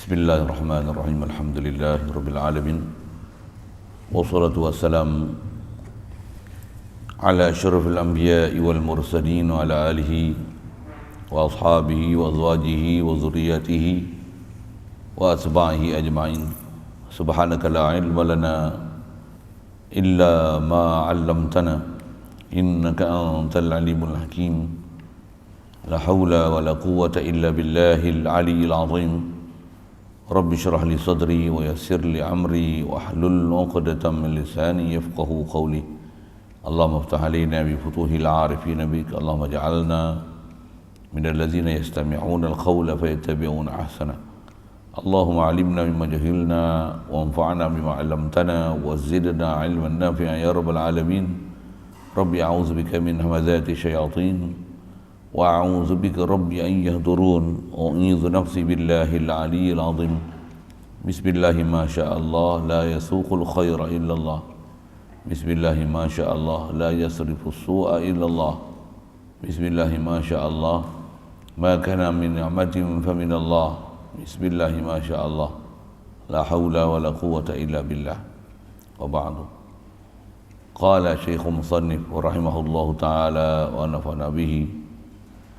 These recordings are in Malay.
Bismillahirrahmanirrahim. Alhamdulillahirabbil alamin. Wassalatu wassalamu ala asyrafil anbiya'i wal mursalin wa ala alihi wa ashabihi wa azwajihi wa dzurriyyatihi wa atba'ihi ajma'in. Subhanaka la ilma lana illa ma 'allamtana innaka antal alimul hakim. La haula wa la quwwata illa billahil aliyyil azim. Rabbi syrah li sadri wa yassir li amri wa hlul 'uqdatam min lisani yafqahu qawli. Allahumma iftah alaina bi futuhil 'arifin bik. Allahumma ij'alna minal ladzina yastami'una al-qawla fayattabi'una ahsana. Allahumma 'allimna mimma jahilna wa anfa'na bima 'allamtana wa zidna 'ilman nafi'an ya rabbal alamin. Rabbi a'udzu bika min hamazati syayatin wa a'udzu bika rabbi an yahdurun wa a'udzu nafsi billahil aliyyil azim. Bismillahi ma sya'allah la yasuqul khaira illallah. Bismillahi ma sya'allah la yasrifus su'a illallah. Bismillahi ma sya'allah ma kana min ni'matin fa min Allah. Bismillahi ma sya'allah la haula wa la quwwata illa billah. Wa ba'du. Qala Syekh Musannif rahimahullahu ta'ala wa nafa'na bihi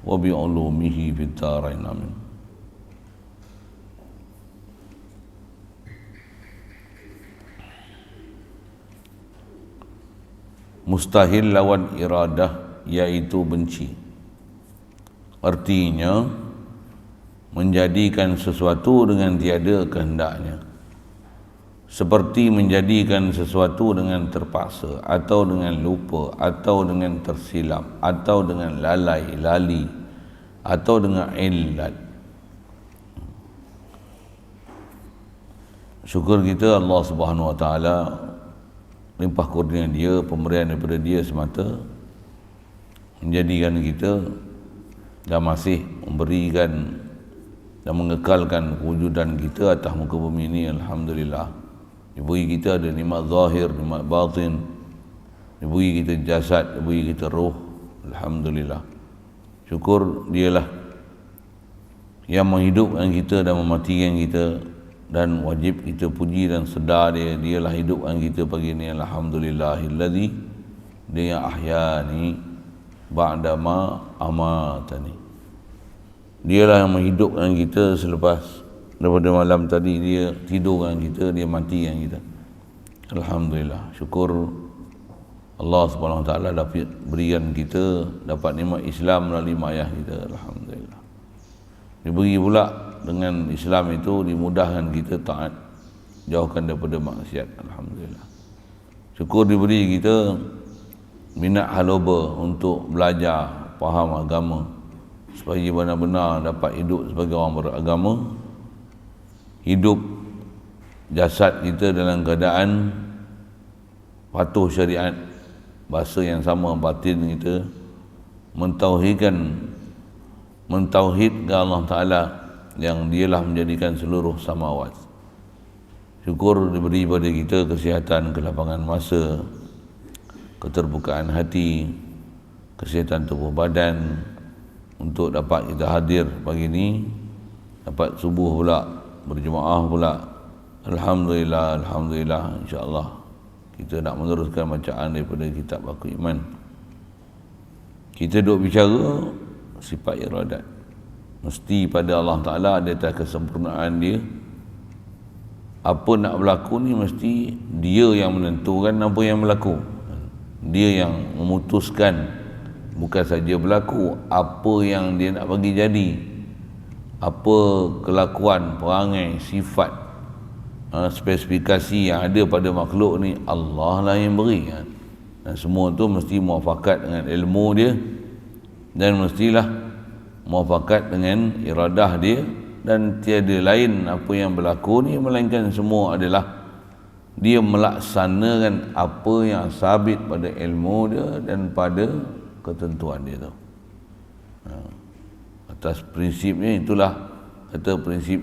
wa bi'ulumihi fid dharain amin. Mustahil lawan iradah iaitu benci. Artinya menjadikan sesuatu dengan tiada kehendaknya, seperti menjadikan sesuatu dengan terpaksa atau dengan lupa atau dengan tersilap atau dengan lalai, lali atau dengan illat. Syukur kita Allah Subhanahu Wa Taala, limpah kurnia Dia, pemberian daripada Dia semata menjadikan kita dan masih memberikan dan mengekalkan kewujudan kita atas muka bumi ini. Alhamdulillah, diberi kita ada nikmat zahir, nikmat batin, diberi kita jasad, diberi kita roh. Alhamdulillah, syukur Dialah yang menghidupkan kita dan mematikan kita, dan wajib kita puji dan sedar Dia. Dialah hidupkan kita pagi ini. Alhamdulillahilladzi Dia ahyani ba'dama amatani. Dialah yang menghidupkan kita selepas daripada malam tadi Dia tidurkan kita, Dia matikan kita. Alhamdulillah, syukur Allah Subhanahu Wa Taala dapat berikan kita dapat nikmat Islam melalui mak ayah kita. Alhamdulillah, diberi pula dengan Islam itu dimudahkan kita taat, jauhkan daripada maksiat. Alhamdulillah, syukur diberi kita minat haloba untuk belajar faham agama supaya benar-benar dapat hidup sebagai orang beragama, hidup jasad kita dalam keadaan patuh syariat, bahasa yang sama batin kita mentauhidkan Allah Ta'ala yang Dialah menjadikan seluruh samawat. Syukur diberi pada kita kesihatan, kelapangan masa, keterbukaan hati, kesihatan tubuh badan untuk dapat kita hadir pagi ini, dapat subuh pula, berjemaah pula. Alhamdulillah, Alhamdulillah. InsyaAllah kita nak meneruskan bacaan daripada kitab Baku Iman. Kita duk bicara sifat iradat. Mesti pada Allah Ta'ala ada atas kesempurnaan Dia. Apa nak berlaku ni mesti Dia yang menentukan apa yang berlaku. Dia yang memutuskan, bukan saja berlaku, apa yang Dia nak bagi jadi, apa kelakuan, perangai, sifat, spesifikasi yang ada pada makhluk ni Allah lah yang beri. Dan semua tu mesti muafakat dengan ilmu Dia, dan mestilah muafakat dengan iradah Dia, dan tiada lain apa yang berlaku ni melainkan semua adalah Dia melaksanakan apa yang sabit pada ilmu Dia dan pada ketentuan Dia tu. Atas prinsipnya itulah kata prinsip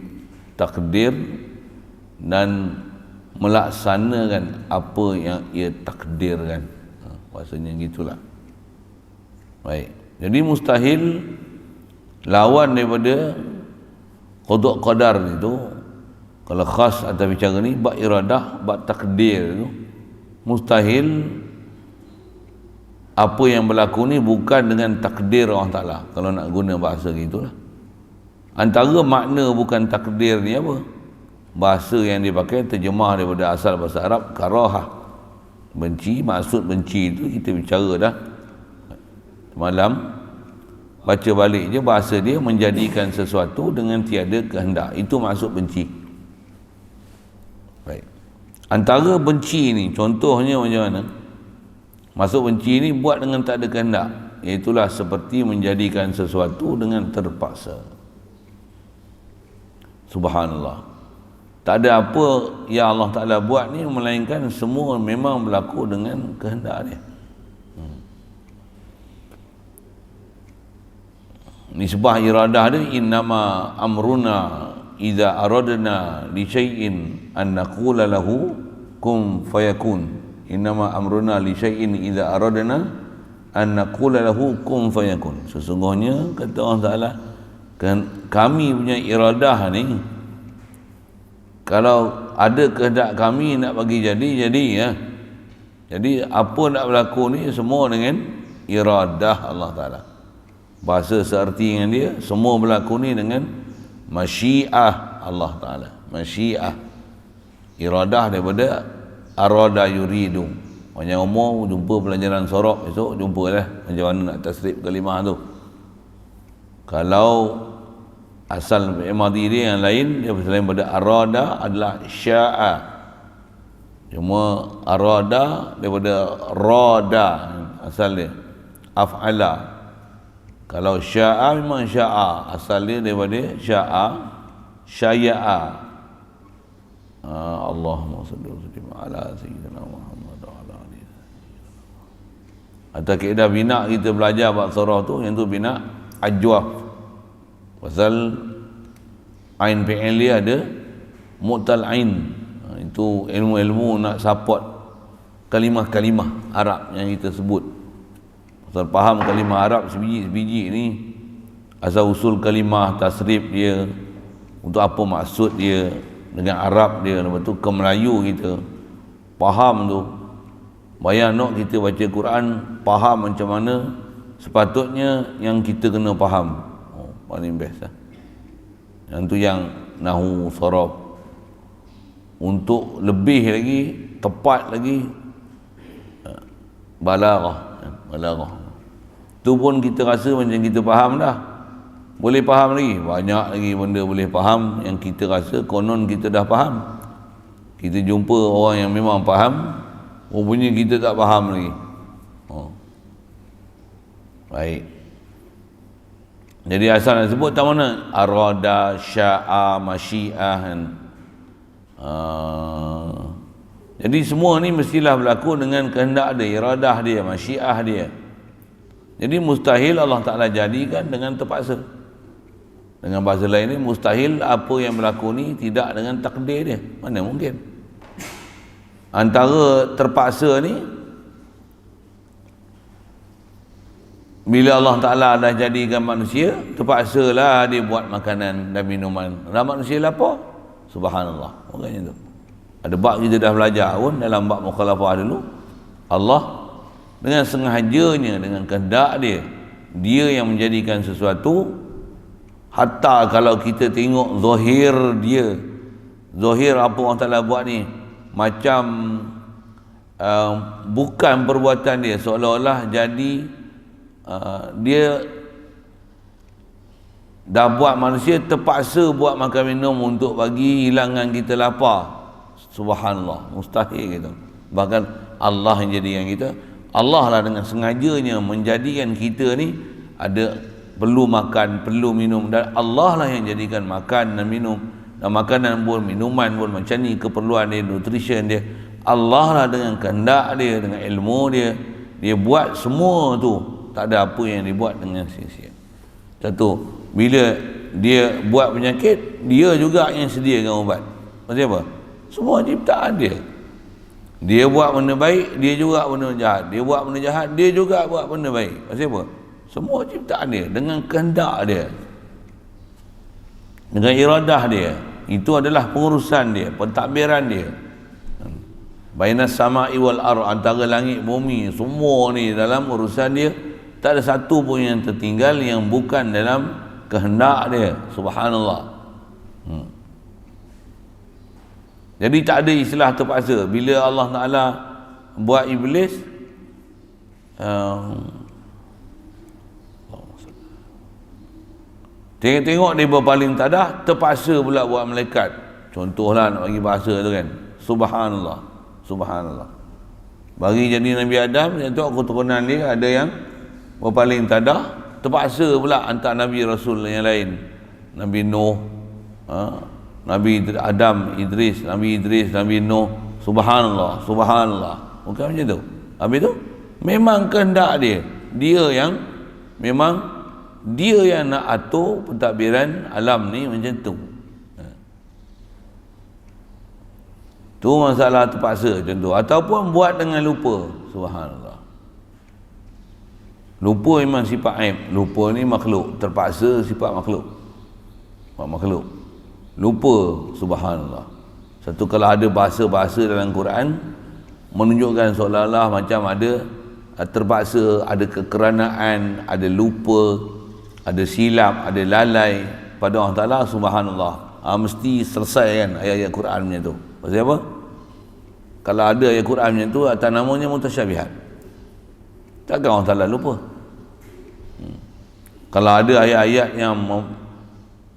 takdir, dan melaksanakan apa yang Ia takdirkan. Bahasanya gitulah. Baik, jadi mustahil lawan daripada qada qadar itu Kalau khas atau bicara ni bab iradah, bab takdir tu mustahil apa yang berlaku ni bukan dengan takdir Allah Ta'ala, kalau nak guna bahasa gitulah. Antara makna bukan takdir ni apa? Bahasa yang dipakai terjemah daripada asal bahasa Arab karahah, benci. Maksud benci tu kita bicara dah malam, baca balik je bahasa dia, menjadikan sesuatu dengan tiada kehendak, itu maksud benci. Baik, antara benci ni contohnya macam mana? Maksud benci ni buat dengan tak ada kehendak, iaitulah seperti menjadikan sesuatu dengan terpaksa. Subhanallah, tak ada apa yang Allah Ta'ala buat ni melainkan semua memang berlaku dengan kehendak dia. Nisbah iradah dia, innama amruna idza aradna li syai'in an naqula lahu kun fayakun. Innama amruna li syai'in idza aradna an naqula lahu kun fayakun. Sesungguhnya kata Allah Ta'ala, kami punya iradah ni, kalau ada kehendak kami nak bagi jadi ya. Jadi apa nak berlaku ni semua dengan iradah Allah Ta'ala. Bahasa seerti dengan dia, semua berlaku ni dengan masyiah Allah Ta'ala. Masyiah, iradah daripada arada yuridu. Banyak umur jumpa pelajaran sorok esok, jumpa lah macam mana nak tasrif kalimah tu. Kalau asal madi dia yang lain, dia selain pada arada adalah sya'a. Cuma arada daripada rada asal dia, af'ala. Kalau sya'a memang sya'a, asal dia daripada sya'a, syaya'a. Allahumma salli wa sallim ala sayyidina Muhammad wa ala alihi. Atau kaedah bina kita belajar bab surah tu, yang tu bina ajwaf. Pasal ain fi'il dia ada mu'tal ain. Itu ilmu-ilmu nak support kalimah-kalimah Arab yang kita sebut. Pasal faham kalimah Arab sebiji-sebiji ni, asal usul kalimah, tasrif dia, untuk apa maksud dia dengan Arab dia, lepas tu ke Melayu kita faham tu. Bayang nak kita baca Quran, faham macam mana sepatutnya yang kita kena faham. Paling best lah. Yang tu yang nahu, saraf. Untuk lebih lagi, tepat lagi, balaghah. Tu pun kita rasa macam kita faham dah. Boleh faham lagi, banyak lagi benda boleh faham yang kita rasa konon kita dah faham. Kita jumpa orang yang memang faham, rupanya kita tak faham lagi. Baik. Jadi asal nak sebut tak mana? Arada, sya'a, masyiah. Jadi semua ni mestilah berlaku dengan kehendak dia, iradah dia, masyiah dia. Jadi mustahil Allah Ta'ala jadikan dengan terpaksa. Dengan bahasa lain ni, mustahil apa yang berlaku ni tidak dengan takdir dia. Mana mungkin? Antara terpaksa ni, bila Allah Ta'ala dah jadikan manusia, terpaksalah dia buat makanan dan minuman. Dan manusia lapar, subhanallah. Makanya tu ada bab kita dah belajar pun dalam bab mukhalafah dulu. Allah dengan sengajanya, dengan kehendak dia, dia yang menjadikan sesuatu. Hatta kalau kita tengok zahir dia, zahir apa Allah Ta'ala buat ni, macam bukan perbuatan dia, seolah-olah jadi dia dah buat manusia terpaksa buat makan minum untuk bagi hilangkan kita lapar. Subhanallah, mustahil gitu. Bahkan Allah yang jadikan kita, Allah lah dengan sengajanya menjadikan kita ni ada perlu makan, perlu minum, dan Allah lah yang jadikan makan dan minum, dan makanan pun, minuman pun macam ni keperluan dia, nutrition dia. Allah lah dengan kehendak dia, dengan ilmu dia, dia buat semua tu. Tak ada apa yang dibuat dengan sia-sia. Satu, bila dia buat penyakit, dia juga yang sediakan ubat. Maksudnya apa? Semua ciptaan dia. Dia buat benda baik, dia juga benda jahat. Dia buat benda jahat, dia juga buat benda baik. Maksudnya apa? Semua ciptaan dia dengan kehendak dia, dengan iradah dia. Itu adalah pengurusan dia, pentadbiran dia. Bainas sama'i wal ardh, antara langit bumi, semua ni dalam urusan dia. Tak ada satu pun yang tertinggal yang bukan dalam kehendak dia. Subhanallah. Jadi tak ada istilah terpaksa. Bila Allah Ta'ala buat iblis, tengok-tengok dia berpaling tadah, terpaksa pula buat malaikat. Contohlah nak bagi bahasa tu kan, subhanallah, subhanallah. Bagi jadi Nabi Adam, tengok keturunan dia ada yang berpaling tadah, terpaksa pula hantar Nabi Rasul yang lain. Nabi Nuh, Nabi Adam, Idris, Nabi Nuh. Subhanallah, subhanallah. Bukan macam tu. Habis tu memang kehendak dia. Dia yang memang dia yang nak atur pentadbiran alam ni macam tu. Tu masalah terpaksa macam tu. Ataupun buat dengan lupa. Subhanallah. Lupa memang sifat aib. Lupa ni makhluk. Terpaksa sifat makhluk. Makhluk. Lupa. Subhanallah. Satu kalau ada bahasa-bahasa dalam Quran menunjukkan seolah-olah macam ada terpaksa, ada kekeranaan, ada lupa, ada silap, ada lalai pada Allah Ta'ala. Subhanallah. Mesti selesai kan ayat-ayat Quran macam tu. Pasal apa? Kalau ada ayat Quran macam tu, atas namanya mutasyabihat. Takkan Allah Ta'ala lupa. Kalau ada ayat-ayat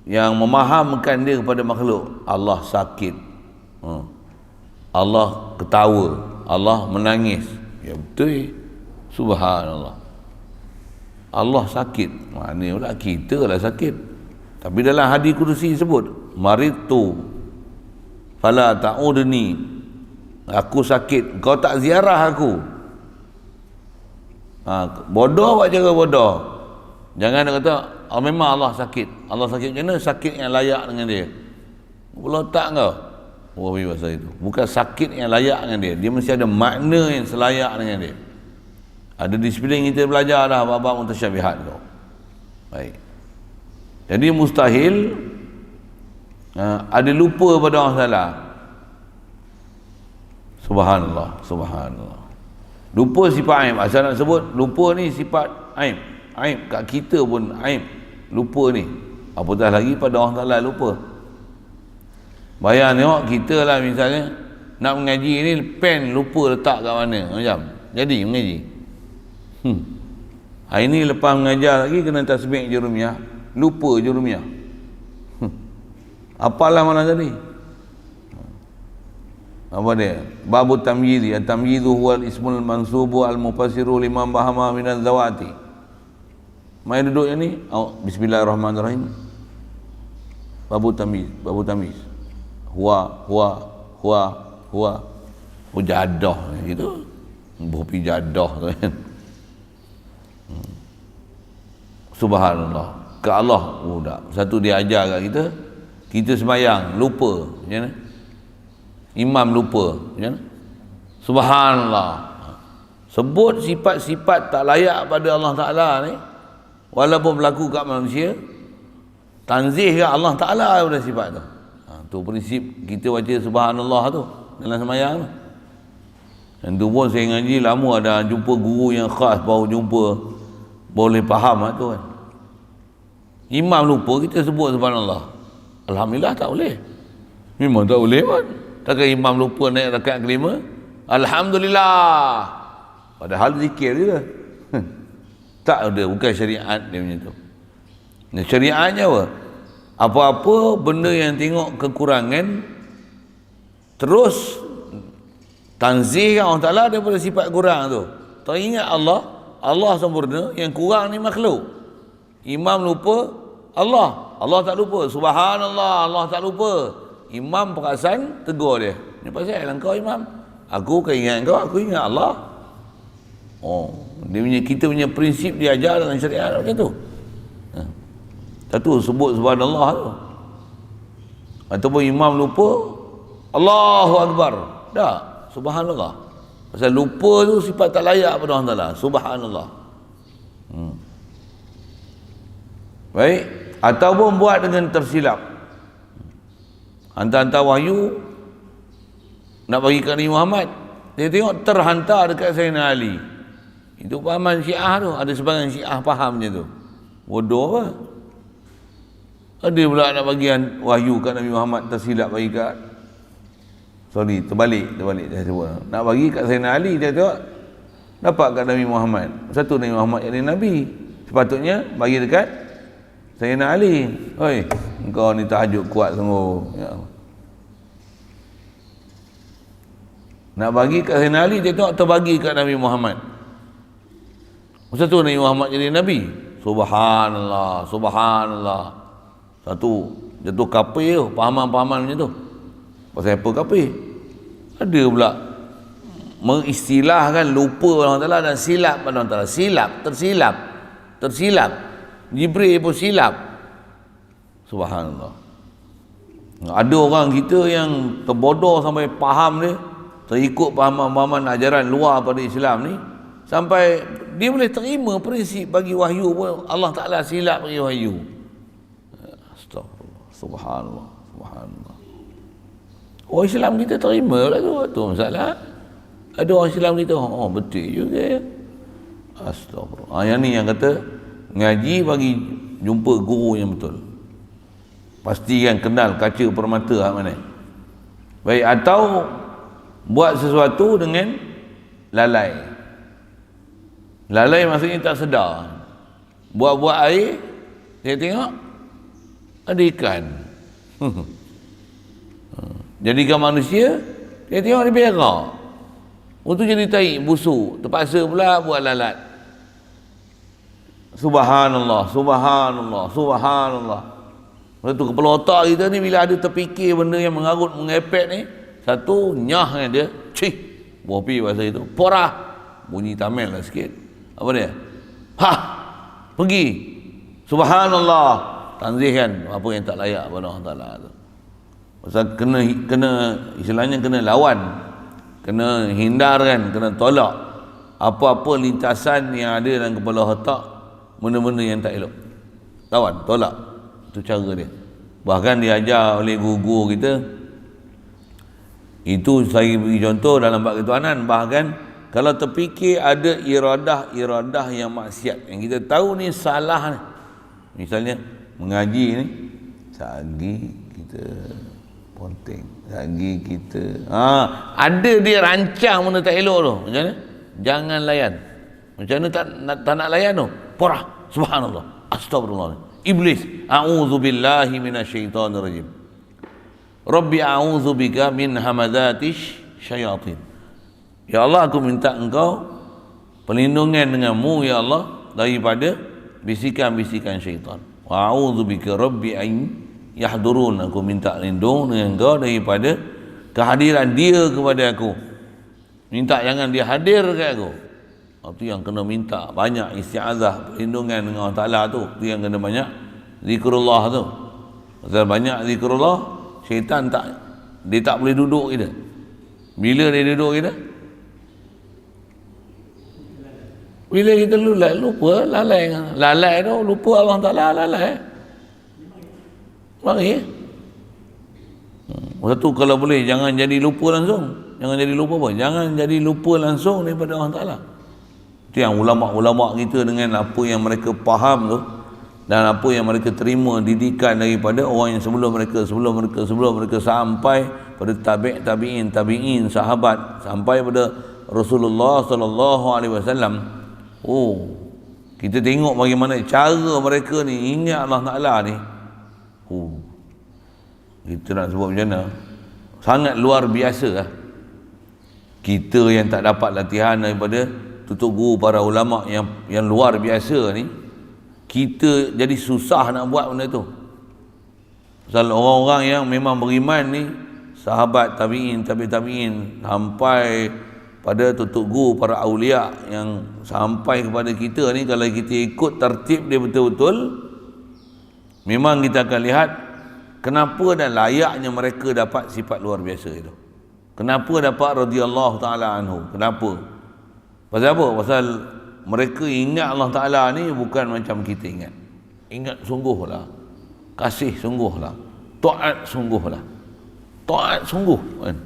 yang memahamkan dia kepada makhluk, Allah sakit, Allah ketawa, Allah menangis, ya betul. Subhanallah. Allah sakit, maknanya pula kita lah sakit. Tapi dalam hadis kursi sebut, maritu fala ta'udni, aku sakit, kau tak ziarah aku. Bodoh buat cara bodoh. Jangan nak kata memang Allah sakit. Allah sakit macam mana? Sakit yang layak dengan dia. Pula tak kau. Bahasa itu bukan sakit yang layak dengan dia. Dia mesti ada makna yang selayak dengan dia. Ada disiplin kita belajar dah bab-bab mutasyabihat tu. Baik. Jadi mustahil ada lupa pada Allah Taala. Subhanallah, subhanallah. Lupa sifat aib. Asal nak sebut lupa ni sifat aib. Aib kat kita pun aib. Lupa ni. Apatah lagi pada Allah Taala lupa. Bayang tengok kita lah misalnya nak mengaji ni, pen lupa letak kat mana macam jadi mengaji. Hari ni lepas mengajar lagi kena tasbih jurumiyah, lupa jurumiyah. Apalah mana tadi? Apa dia? Babu tamyizi. At-tamyizu huwal ismul mansubu al-mufassiru liman bahama minaz zawati. Mai duduk yang ni. Bismillahirrahmanirrahim. Babu tamyiz, babu tamyiz. Huwa jadah gitu. Berpi jadah tu kan. Subhanallah. Ke Allah budak. Satu dia ajar kat kita. Kita sembahyang lupa, macam mana? Imam lupa, macam mana? Subhanallah. Sebut sifat-sifat tak layak pada Allah Ta'ala ni, walaupun berlaku kat manusia, tanzih kat Allah Ta'ala pada sifat tu. Tu prinsip kita baca subhanallah tu dalam sembahyang tu. Dan tu pun saya ngaji lama ada jumpa guru yang khas, baru jumpa boleh faham tu kan. Imam lupa kita sebut subhanallah. Alhamdulillah tak boleh. Memang tak boleh pun. Takkan imam lupa naik rakaat kelima, alhamdulillah. Padahal zikir je. Tak ada, bukan syariat dia macam tu. Nah, syariatnya apa? Apa-apa benda yang tengok kekurangan, terus tanzih Allah Ta'ala daripada sifat kurang tu. Teringat Allah sempurna, yang kurang ni makhluk. Imam lupa, Allah tak lupa. Subhanallah, Allah tak lupa. Imam perasan, tegur dia. Ni pasal kau imam. Aku kan ingat kau, aku ingat Allah. Kita punya prinsip diajar dalam syariat macam tu. Satu sebut subhanallah tu. Ataupun imam lupa, Allahu Akbar. Dah, subhanallah. Pasal lupa tu sifat tak layak pada Allah Ta'ala. Subhanallah. Baik. Ataupun buat dengan tersilap. Hantar-hantar wahyu nak bagi kat Nabi Muhammad. Dia tengok terhantar dekat Sayyidina Ali. Itu pahaman Syiah tu. Ada sebagian Syiah faham je tu. Bodoh apa? Ada pula nak bagi wahyu kat Nabi Muhammad, tersilap bagi kat, terbalik saya sebut. Nak bagi kat Sayyidina Ali, dia tengok dapat kat Nabi Muhammad. Satu Nabi Muhammad jadi Nabi, sepatutnya bagi dekat Sayyidina Ali. Oi, engkau ni tahajud kuat sungguh. Ya. Nak bagi kat Sayyidina Ali, dia tengok terbagi kat Nabi Muhammad. Satu Nabi Muhammad jadi Nabi. Subhanallah, subhanallah. Satu jatuh kafir tu, pahaman-pahaman macam tu. Pasal apa kafir? Ada pula mengistilahkan lupa Allah Ta'ala dan silap pada Allah Ta'ala. Silap, tersilap. Jibril pun silap. Subhanallah. Ada orang kita yang terbodoh sampai faham dia, terikut pahaman-pahaman ajaran luar pada Islam ni, sampai dia boleh terima prinsip bagi wahyu pun Allah Ta'ala silap bagi wahyu. Astagfirullah. Subhanallah. Subhanallah. Orang Islam kita terima lah tu masalah. Ada orang Islam kita, oh betul juga ya. Astagfirullah. Yang ni yang kata ngaji bagi jumpa guru yang betul. Pastikan kenal kaca permata hak mana. Baik, atau buat sesuatu dengan lalai. Lalai maksudnya tak sedar. Buat-buat air, dia tengok ada ikan. Jadikan manusia, dia tengok dia berak. Itu jadi taik, busuk. Terpaksa pula buat lalat. Subhanallah, subhanallah, subhanallah. Lepas tu kepala otak kita ni bila ada terfikir benda yang mengarut, mengepek ni, satu, nyah kan dia, cih, buah pi bahasa itu, porah, bunyi Tamil lah sikit. Apa dia? Hah, pergi. Subhanallah, tanzihkan apa yang tak layak pada Allah Ta'ala tu. Pasal kena istilahnya kena lawan, kena hindarkan, kena tolak apa-apa lintasan yang ada dalam kepala otak, benda-benda yang tak elok. Lawan, tolak. Itu cara dia. Bahkan diajar oleh guru-guru kita. Itu saya beri contoh dalam bab ketuhanan. Bahkan kalau terfikir ada iradah yang maksiat yang kita tahu ni salah ni. Misalnya mengaji ni, sehari kita ponteng, sehari kita ada dia rancang benda tak elok tu. Macam mana? Jangan layan. Macam mana tak nak layan tu? Porah. Subhanallah. Astagfirullah. Iblis, a'udzubillahi minasyaitonir rajim. Rabbi a'udzubika min hamadzatish syayatin. Ya Allah, aku minta engkau perlindungan denganmu ya Allah daripada bisikan-bisikan syaitan. Wa a'udzubika rabbi an yahdurun. Aku minta lindung dengan engkau daripada kehadiran dia kepada aku. Minta jangan dia hadir ke aku. Itu yang kena minta banyak isti'azah, perlindungan dengan Allah Ta'ala tu. Itu yang kena banyak zikrullah tu. Pasal banyak zikrullah, syaitan dia tak boleh duduk kita. Bila dia duduk kita? Bila kita lupa, lalai tu, lupa Allah Ta'ala, lalai. Mari. Satu, kalau boleh jangan jadi lupa langsung. Jangan jadi lupa apa? Jangan jadi lupa langsung daripada Allah Ta'ala. Itu yang ulama-ulama kita dengan apa yang mereka faham tu dan apa yang mereka terima didikan daripada orang yang sebelum mereka sampai pada tabi'in, sahabat, sampai pada Rasulullah sallallahu alaihi wasallam. Oh, kita tengok bagaimana cara mereka ni ingat Allah Taala ni. Oh, kita nak sebut macam mana? Sangat luar biasa lah. Kita yang tak dapat latihan daripada tutup guru para ulama yang luar biasa ni, kita jadi susah nak buat benda tu. Pasal orang-orang yang memang beriman ni, sahabat, tabi'in sampai pada tutup guru para awliya yang sampai kepada kita ni, kalau kita ikut tertib dia betul-betul, memang kita akan lihat kenapa dan layaknya mereka dapat sifat luar biasa itu. Kenapa dapat radhiyallahu ta'ala anhu? Kenapa? Pasal apa? Pasal mereka ingat Allah Ta'ala ni bukan macam kita ingat. Ingat sungguhlah, kasih sungguhlah, taat sungguhlah. taat sungguh kan.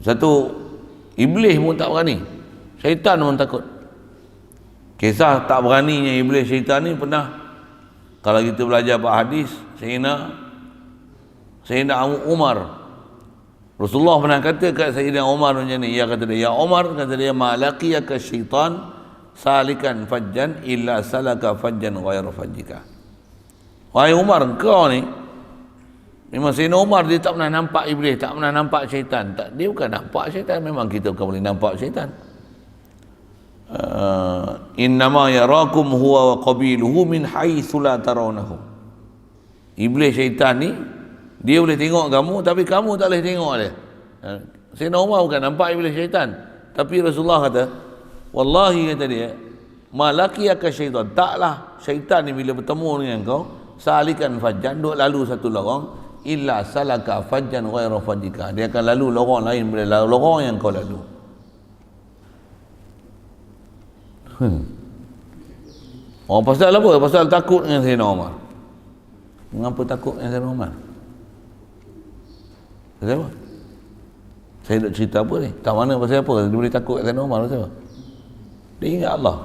Satu iblis pun tak berani, syaitan pun takut. Kisah tak beraninya iblis syaitan ni pernah, kalau kita belajar hadis, Sayyidina Umar, Rasulullah pernah kata kat Sayyidina Umar macam ni, ia kata dia, ya Umar, kata dia, ma laqiyaka syaitan salikan fajjan illa salaka fajjan ghayra fajjika. Wahai Umar, kau ni memang Sayyidina Umar, dia tak pernah nampak iblis, tak pernah nampak syaitan. Tak, dia bukan nampak syaitan, memang kita bukan boleh nampak syaitan. Innama yarakum huwa wa qabiluhu min haitsu la tarawnahum. Iblis syaitan ni dia boleh tengok kamu, tapi kamu tak boleh tengok dia. Sayyidina Umar bukan nampak iblis syaitan, tapi Rasulullah kata, wallahi, kata dia, malakiyaka syaitan, taklah syaitan ni bila bertemu dengan kau, salikan fajjan, duk lalu satu lorong, illa salaka fajjan ghayra fajjika, dia akan lalu lorong lain daripada lorong yang kau lalu. Oh, pasal apa? Pasal takut dengan Sayyidina Umar. Mengapa takut dengan Sayyidina Umar? Pasal apa? Saya nak cerita apa ni? Tak mana pasal apa? Dia boleh takut dengan Sayyidina Umar pasal apa? Dia ingat Allah.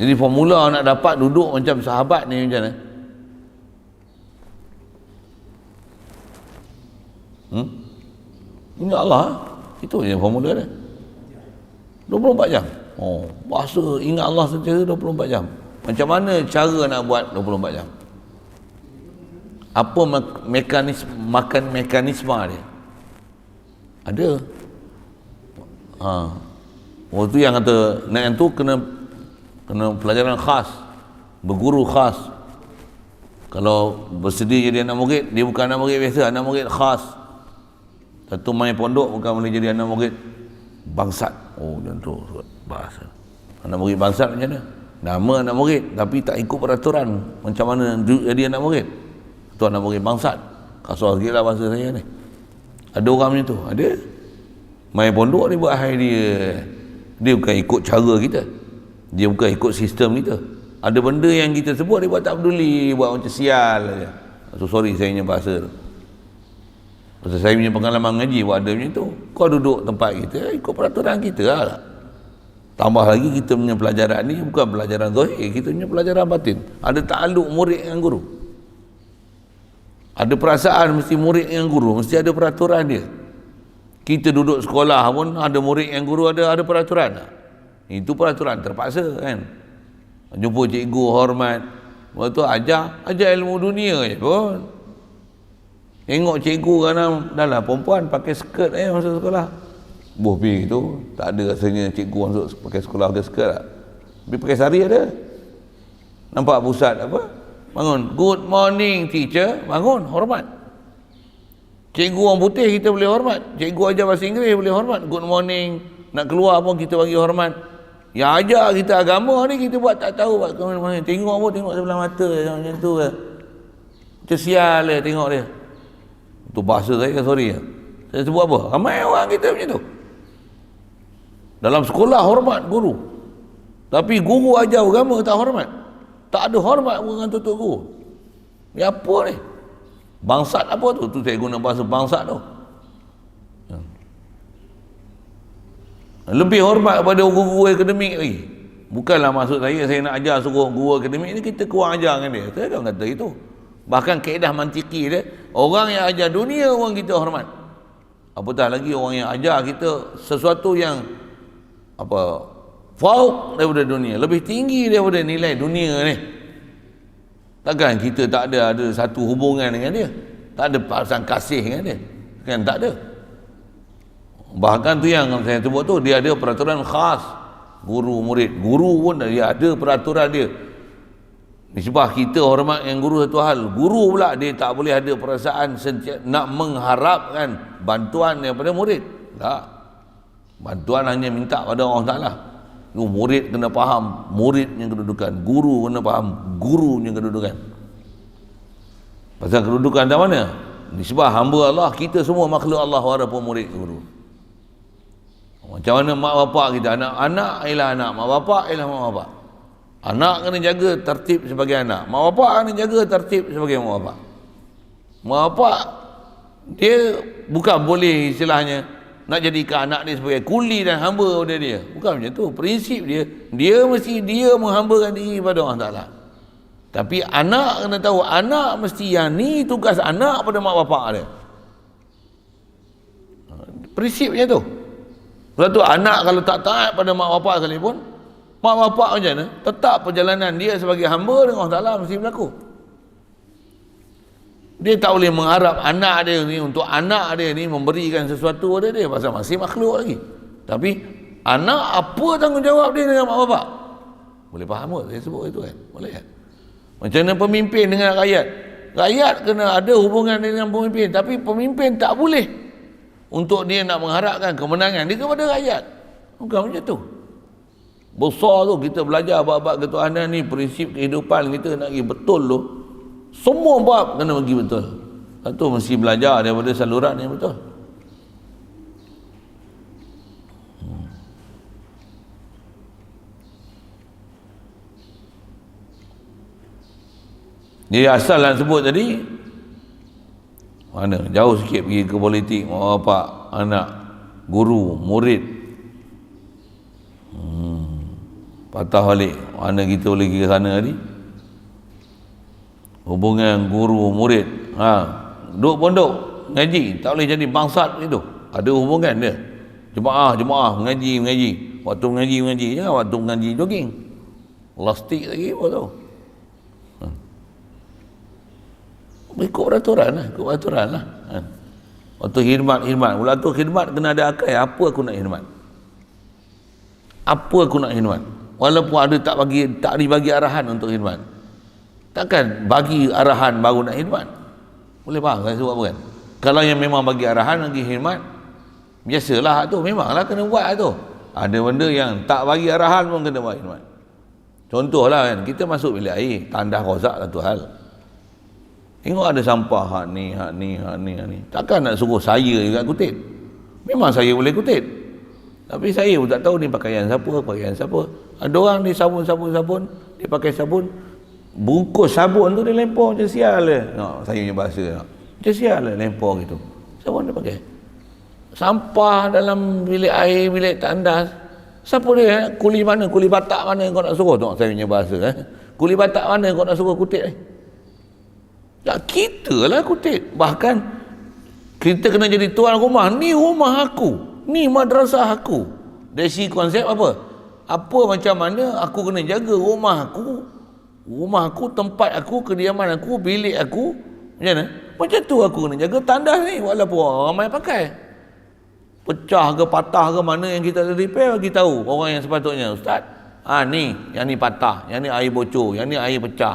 Jadi formula nak dapat duduk macam sahabat ni macam mana? Ingat Allah. Itu je formula dia. 24 jam. Oh, bahasa ingat Allah sentiasa 24 jam. Macam mana cara nak buat 24 jam? Apa mekanisme dia? Ada. Waktu yang kata nak yang tu kena pelajaran khas, berguru khas. Kalau bersedia jadi anak murid, dia bukan anak murid biasa, anak murid khas. Satu main pondok bukan boleh jadi anak murid bangsat. Oh, macam tu bahasa. Anak murid bangsat macam mana? Nama anak murid tapi tak ikut peraturan macam mana jadi anak murid. Tu anak murid bangsat. Kasar sikit lah bahasa saya ni. Ada orang macam tu, ada. Main pondok ni buat hal dia. Dia bukan ikut cara kita. Dia bukan ikut sistem kita. Ada benda yang kita sebut dia buat tak peduli, buat macam sial aja. So sorry saya punya bahasa tu. Pasal saya punya pengalaman ngaji buat ada macam tu. Kau duduk tempat kita, ikut peraturan kita lah. Tambah lagi kita punya pelajaran ni bukan pelajaran zahir, kita punya pelajaran batin. Ada takluk murid dengan guru. Ada perasaan mesti murid dengan guru, mesti ada peraturan dia. Kita duduk sekolah pun ada murid dengan guru, ada peraturan. Itu peraturan terpaksa kan. Jumpa cikgu hormat. Lepas tu ajar ilmu dunia je pun. Tengok cikgu kadang dah lah perempuan pakai skirt masuk sekolah. Bohpi tu tak ada rasanya cikgu masuk pakai sekolah pakai skirt tak. Tapi pakai sari ada. Nampak pusat apa? Bangun, good morning teacher, bangun, hormat. Cikgu orang putih kita boleh hormat, cikgu ajar bahasa Inggeris boleh hormat, good morning. Nak keluar pun kita bagi hormat. Yang ajar kita agama ni kita buat tak tahu, buat mana. Tengok pun tengok sebelah mata macam tu ke. Macam sial dia tengok dia. Tu bahasa saya, sorry ya. Saya sebut apa? Ramai orang kita macam tu. Dalam sekolah hormat guru. Tapi guru ajar agama tak hormat. Tak ada hormat dengan tutup guru. Ni apa ni? Bangsat apa tu? Tu saya guna bahasa bangsat tu. Lebih hormat pada guru akademik lagi. Bukanlah maksud saya nak ajar suruh guru akademik ni kita kurang ajar dengan dia. Saya tak kata itu. Bahkan kaedah mantiki dia, orang yang ajar dunia orang kita hormat. Apatah lagi orang yang ajar kita sesuatu yang apa, fauk daripada dunia, lebih tinggi daripada nilai dunia ni. Takkan kita tak ada satu hubungan dengan dia, tak ada perasaan kasih dengan dia, kan? Tak ada. Bahkan tu yang saya sebut tu, dia ada peraturan khas. Guru murid, guru pun dia ada peraturan dia. Nisbah kita hormat yang guru satu hal, guru pula dia tak boleh ada perasaan nak mengharapkan bantuan daripada murid. Tak. Bantuan hanya minta pada Allah Ta'ala. Murid kena faham muridnya kedudukan, guru kena faham gurunya kedudukan. Pasal kedudukan dah mana? Nisbah hamba Allah, kita semua makhluk Allah walaupun murid guru. Macam mana mak bapak kita, anak ialah anak, mak bapak ialah mak bapak. Anak kena jaga tertib sebagai anak, mak bapak kena jaga tertib sebagai mak bapak. mak bapak dia bukan boleh istilahnya nak jadikan anak dia sebagai kuli dan hamba pada dia. Bukan macam tu. Prinsip dia mesti dia menghambakan diri kepada Allah Ta'ala. Tapi anak kena tahu, anak mesti yang ni tugas anak pada mak bapak dia. Prinsip macam tu. Sebab tu anak kalau tak taat pada mak bapak sekalipun, mak bapak macam mana? Tetap perjalanan dia sebagai hamba dengan Allah Ta'ala mesti berlaku. Dia tak boleh mengharap anak dia ni, untuk anak dia ni memberikan sesuatu pada dia, pasal masih makhluk lagi. Tapi anak apa tanggungjawab dia dengan mak bapak? Boleh faham tak saya sebut itu kan? Boleh kan? Macam mana pemimpin dengan rakyat? Rakyat kena ada hubungan dengan pemimpin, tapi pemimpin tak boleh untuk dia nak mengharapkan kemenangan dia kepada rakyat. Bukan macam tu. Besar tu kita belajar bab-bab ketuhanan ni, prinsip kehidupan kita nak pergi betul tu, semua bab kena pergi betul. Itu mesti belajar daripada saluran yang betul. Dia asal nak sebut tadi, mana jauh sikit pergi ke politik, mak bapak, anak, guru, murid. Patah balik, mana kita boleh pergi ke sana tadi? Hubungan guru murid, duduk pondok ngaji tak boleh jadi bangsat itu, ada hubungan dia. Jemaah mengaji, waktu mengaji jangan waktu mengaji jogging, lastik lagi apa tu. Ikut peraturan lah. Waktu khidmat waktu khidmat kena ada akal. Apa aku nak khidmat, walaupun ada tak dibagi arahan untuk khidmat. Takkan bagi arahan baru nak khidmat. Boleh faham saya sebut apa kan? Kalau yang memang bagi arahan bagi khidmat, biasalah tu, memanglah kena buat tu. Ada benda yang tak bagi arahan pun kena buat khidmat. Contohlah kan, kita masuk bilik air, tandas rosak satu hal. Tengok ada sampah hak ni. Takkan nak suruh saya juga kutip. Memang saya boleh kutip, tapi saya pun tak tahu ni pakaian siapa. Ada orang ni sabun, dia pakai sabun, bungkus sabun tu dia lempar macam sial dia. Saya punya bahasa macam sial dia lempar gitu. Sabun dia pakai. Sampah dalam bilik air, bilik tandas. Siapa dia? Kuli mana? Kuli Batak mana kau nak suruh? Tengok saya punya bahasa. Kuli Batak mana kau nak suruh kutip? Tak, kita lah kutip. Bahkan kita kena jadi tuan rumah. Ni rumah aku, ni madrasah aku. Dari segi konsep apa macam mana aku kena jaga rumah aku, tempat aku, kediaman aku, bilik aku. Macam mana? Macam tu aku kena jaga tandas ni, walaupun orang ramai pakai. Pecah ke patah ke mana yang kita ada repair, bagi tahu orang yang sepatutnya. Ustaz, ni yang ni patah, yang ni air bocor, yang ni air pecah.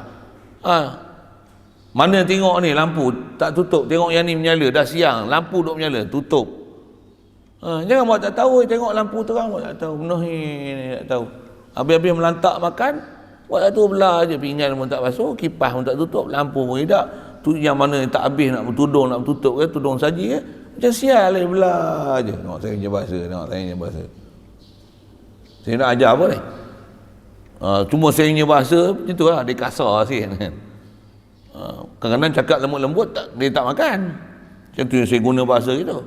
Mana tengok ni lampu tak tutup, tengok yang ni menyala, dah siang lampu duk menyala, tutup. Jangan buat tak tahu, tengok lampu terang buat tak tahu, tak tahu. Habis-habis melantak makan, buat tak tahu, belah je, pinggan pun tak basuh, kipas pun tak tutup, lampu pun tidak. Tu yang mana yang tak habis nak bertudung, nak bertutup ke, tudung saji ke, macam sial lah, belah je. Tengok saya punya bahasa, saya nak ajar apa ni? Cuma saya punya bahasa macam tu lah, dia kasar sikit kan. Kadang-kadang cakap lembut-lembut dia tak makan. Macam tu yang saya guna bahasa gitu.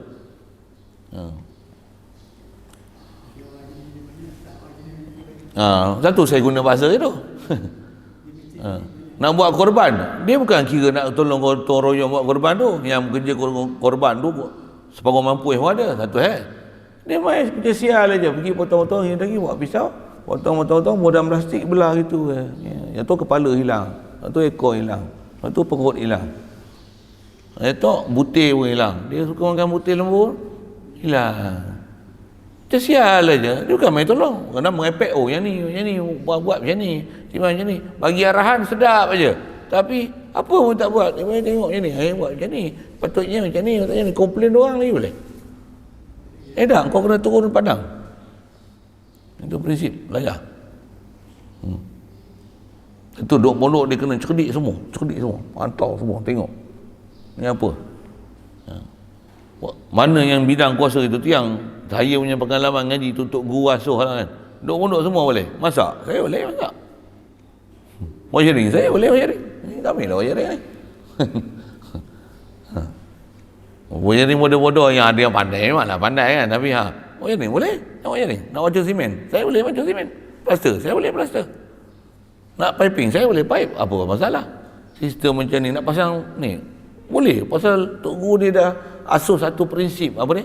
Satu saya guna bahasa itu. Nak buat korban, dia bukan kira nak tolong gotong royong buat korban tu. Yang kerja korban tu separuh mampu pun ada. Satu dia main kerja sial aja, pergi potong-potong, yang lagi buat pisau, potong-potong modal plastik belah gitu. Yang tu kepala hilang, yang tu ekor hilang, yang tu perut hilang, yang tu butir pun hilang. Dia suka makan butir lembu, hilang. Macam sial aja. Dia bukan main tolong. Kerana mengepek, yang ni buat macam ni, macam ni. Bagi arahan sedap aja. Tapi apa pun tak buat. Dia main tengok macam ni, buat macam ni. Patutnya macam ni. Komplain orang lagi boleh. Tak, kau kena turun padang. Itu prinsip belajar. Itu duk pondok dia kena cerdik semua. Pantau semua, tengok. Ni apa? Mana yang bidang kuasa itu yang saya punya pengalaman ngaji tutup guru asuh lah kan. Duk pondok semua boleh. Masak? Saya boleh masak. Wajaring? Saya boleh wajaring. Kami lah wajaring ni. Oh, yang ni bodoh-bodoh, yang ada yang pandai memanglah pandai kan, tapi oh yang ni boleh, nak yang ni, nak wajah simen, saya boleh wajah simen, plaster, saya boleh plaster, nak piping, saya boleh pipe, apa masalah? Sistem macam ni, nak pasang ni, boleh, pasal Tok Guru dia dah asuh satu prinsip, apa ni?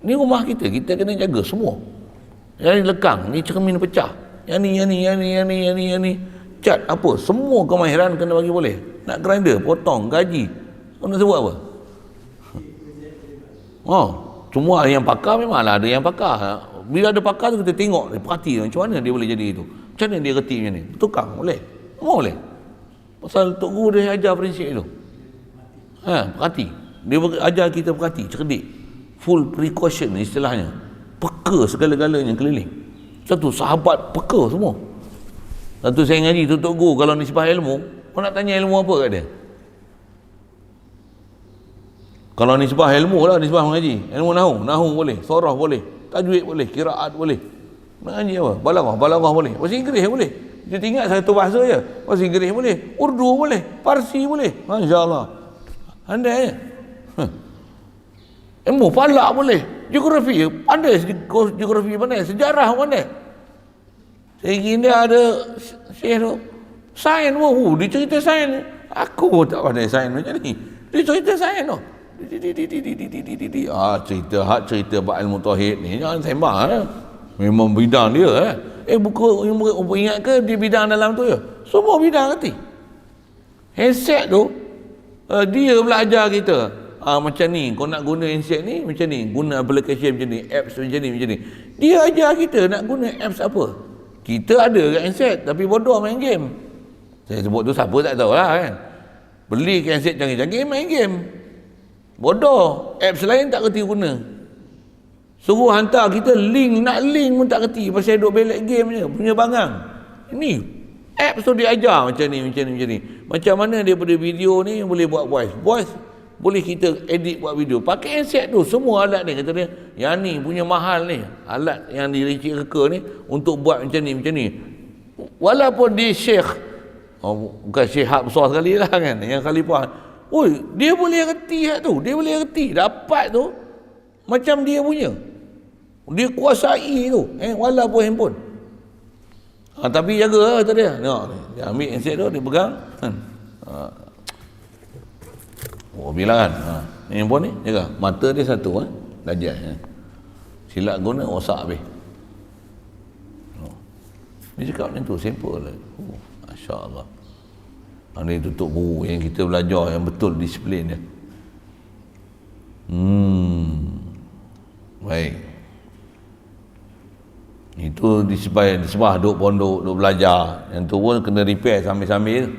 Ni rumah kita, kita kena jaga semua. Yang ni lekang, ni cermin pecah, yang ni, cat apa, semua kemahiran kena bagi boleh. Nak grinder, potong, gaji, kau nak sebut apa? Semua yang pakar memanglah ada yang pakar. Bila ada pakar tu kita tengok, perhati macam mana dia boleh jadi itu. Macam mana dia reti macam ni? Tukang boleh. Semua boleh. Pasal Tok Guru dia ajar prinsip itu. Perhati. Dia ajar kita perhati, cerdik. Full precaution istilahnya. Peka segala-galanya keliling. Satu sahabat peka semua. Satu saya ngaji tu Tok Guru kalau nisbah ilmu, kau nak tanya ilmu apa kat dia? Kalau nisbah ilmu lah, nisbah mengaji. Ilmu nahu boleh, sorah boleh, tajwid boleh, kiraat boleh. Mengaji apa? Balaghah boleh. Bahasa Inggeris boleh. Dia tinggal satu bahasa je. Bahasa Inggeris boleh, Urdu boleh, Parsi boleh. Masya-Allah. Andai je. Ilmu falak boleh. Geografi pandai, geografi pandai, sejarah pandai. Saya kira ada Syekh tu sains pun, dia cerita sains. Aku pun tak pandai sains macam ni. Dia cerita sains tu. Cerita bab ilmu tauhid ni jangan sembang memang bidang dia buku ingat ke dia bidang dalam tu ya, semua bidang reti. Handset tu dia belajar kita macam ni, kau nak guna handset ni macam ni, guna application macam ni, apps macam ni. Dia ajar kita nak guna apps apa. Kita ada kat handset tapi bodoh main game. Saya sebut tu siapa tak tahulah kan. Beli handset canggih-canggih main game. Bodoh, apps lain tak kerti guna. Suruh hantar kita link, nak link pun tak kerti pasal duk belek game je, punya bangang. Ini apps tu dia ajar macam ni. Macam mana daripada video ni boleh buat voice boleh kita edit buat video. Pakai handset tu, semua alat ni kata dia, yang ni punya mahal ni, alat yang diricik reka ni untuk buat macam ni. Walaupun dia syekh, bukan syekh besar sekali lah kan, yang khalifah. Dia boleh reti tu, dia boleh reti dapat tu macam dia punya. Dia kuasai tu, walaupun handphone. Tapi jaga kata dia. Dia ambil handset tu, dia pegang. Bilangan. Handphone ni jaga. Mata dia satu, dajal. Silap guna, rosak habis. Dia cakap macam tu, simple lah. Masya-Allah. Ini tutup guru yang kita belajar yang betul disiplin dia. Baik. Itu disebah duk pondok, duk belajar. Yang tu pun kena repair sambil-sambil.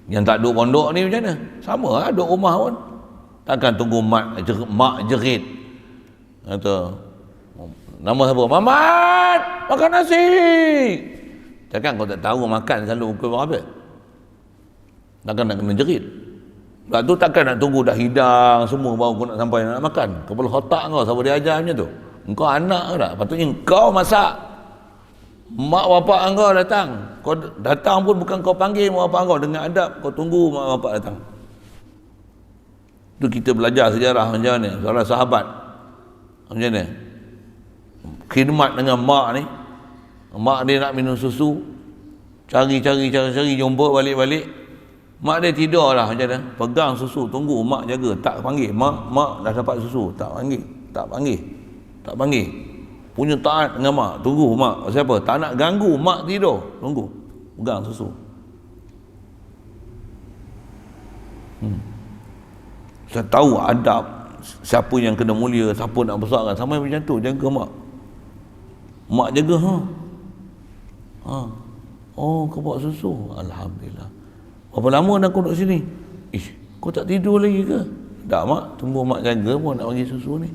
Yang tak duk pondok ni macam mana? Sama lah, duk rumah pun. Takkan tunggu mak jerit. Kata, nama siapa? Mamat! Makan nasi! Takkan kau tak tahu makan selalu pukul berapa? Takkan nak kena jerit. Sebab tu takkan nak tunggu dah hidang semua baru kau nak sampai nak makan. Kepala otak kau siapa dia ajar macam tu? Engkau anak ke tak? Patutnya kau masak. Mak bapak kau datang. Kau datang pun bukan kau panggil mak bapak kau, dengan adab kau tunggu mak bapak datang. Tu kita belajar sejarah macam mana, sejarah sahabat. Macam mana? Khidmat dengan mak ni. Mak dia nak minum susu. Cari jumpa balik-balik. Mak dia tidur lah macam mana, pegang susu, tunggu mak jaga, tak panggil mak dah dapat susu, tak panggil, punya taat dengan mak, tunggu mak, siapa, tak nak ganggu mak tidur, tunggu, pegang susu. Saya tahu adab siapa yang kena mulia, siapa nak besarkan, sampai macam tu jaga mak jaga. Kau bawa susu, alhamdulillah. Berapa lama dah kau duduk sini? Kau tak tidur lagi ke? Tak mak, tunggu mak jaga pun nak bagi susu ni.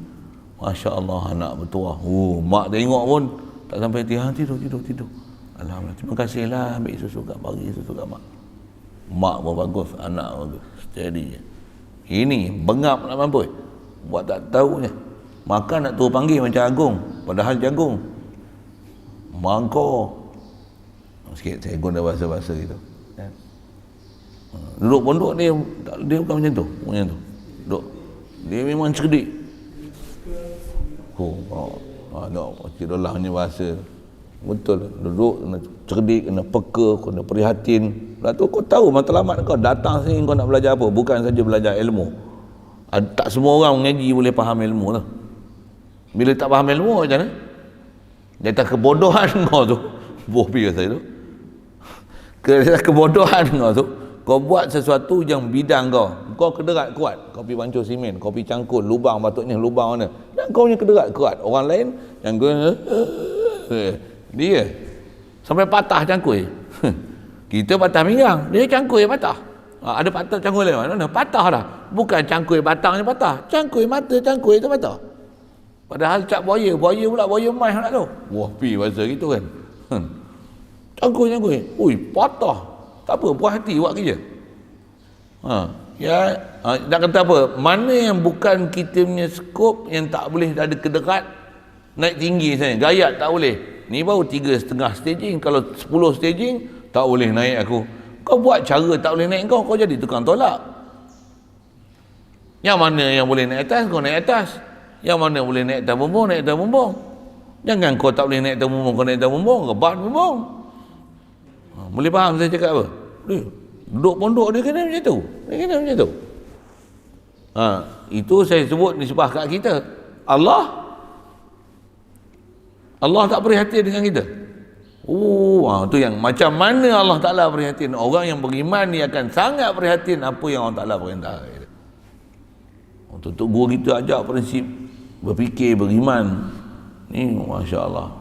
Masya Allah, anak bertuah. Mak tengok pun tak sampai tidur. Alhamdulillah, terima kasihlah ambil susu kat, bagi susu kat mak. Mak pun bagus, anak pun bagus, steady je. Ini bengap nak mampus, buat tak tahu je. Makan nak turun panggil macam Agung, padahal jagung. Mangkok. Sikit saya guna bahasa-bahasa gitu. Duduk pondok dia bukan macam tu. Duduk. Dia memang cerdik. Cik Dollah punya bahasa betul, duduk kena cerdik, kena peka, kena prihatin. Lepas tu kau tahu matlamat kau datang sini kau nak belajar apa, bukan saja belajar ilmu. Tak semua orang mengaji boleh faham ilmu tu. Bila tak faham ilmu macam mana? Dia tak kebodohan kau tu, bohbi saya tu. Kebodohan kau tu, kau buat sesuatu yang bidang kau kederat kuat, kau pergi pancur simen, kau pergi cangkul lubang, patutnya lubang mana, dan kau punya kederat kuat. Orang lain yang dia sampai patah cangkul. Kita patah pinggang, dia cangkul patah. Ada patah cangkul lain mana? Patah dah. Bukan cangkul batangnya patah, cangkul mata cangkul itu patah. Padahal cap buaya pula buaya mai nak tu. Wah, pi bahasa gitu kan. Cangkul. Ui, patah. Tak apa, puas hati buat kerja. Nak kata apa? Mana yang bukan kita punya skop, yang tak boleh ada kederat, naik tinggi saya. Gayat tak boleh. Ni baru 3,5 staging. Kalau 10 staging, tak boleh naik aku. Kau buat cara tak boleh naik kau jadi tukang tolak. Yang mana yang boleh naik atas, kau naik atas. Yang mana boleh naik atas bumbung, naik atas bumbung. Jangan kau tak boleh naik atas bumbung, kau naik atas bumbung, rebat bumbung. Boleh faham saya cakap apa? Duduk pondok dia kena macam tu. Dia kena macam tu. Itu saya sebut nisbah kat kita. Allah tak prihatin dengan kita. Tu yang macam mana Allah Ta'ala prihatin. Orang yang beriman ni akan sangat prihatin apa yang Allah Ta'ala perintah. Untuk guru kita ajak prinsip berfikir, beriman ni, Masya Allah.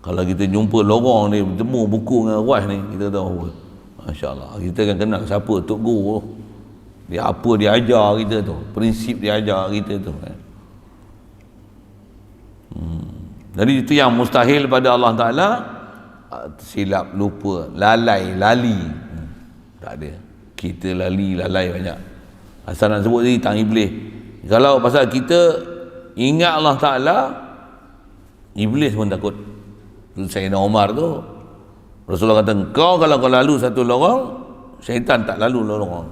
Kalau kita jumpa lorong ni, bertemu buku dengan ruas ni, kita tahu, Masya Allah, kita akan kenal siapa Tok Guru. Dia apa dia ajar kita tu, prinsip dia ajar kita tu. Jadi itu yang mustahil pada Allah Ta'ala. Silap, lupa, lalai, lali, tak ada. Kita lalai banyak. Asal nak sebut tadi tang iblis. Kalau pasal kita ingat Allah Ta'ala, iblis pun takut. Sayyidina Umar tu, Rasulullah kata, kau kalau kau lalu satu lorong, syaitan tak lalu lorong.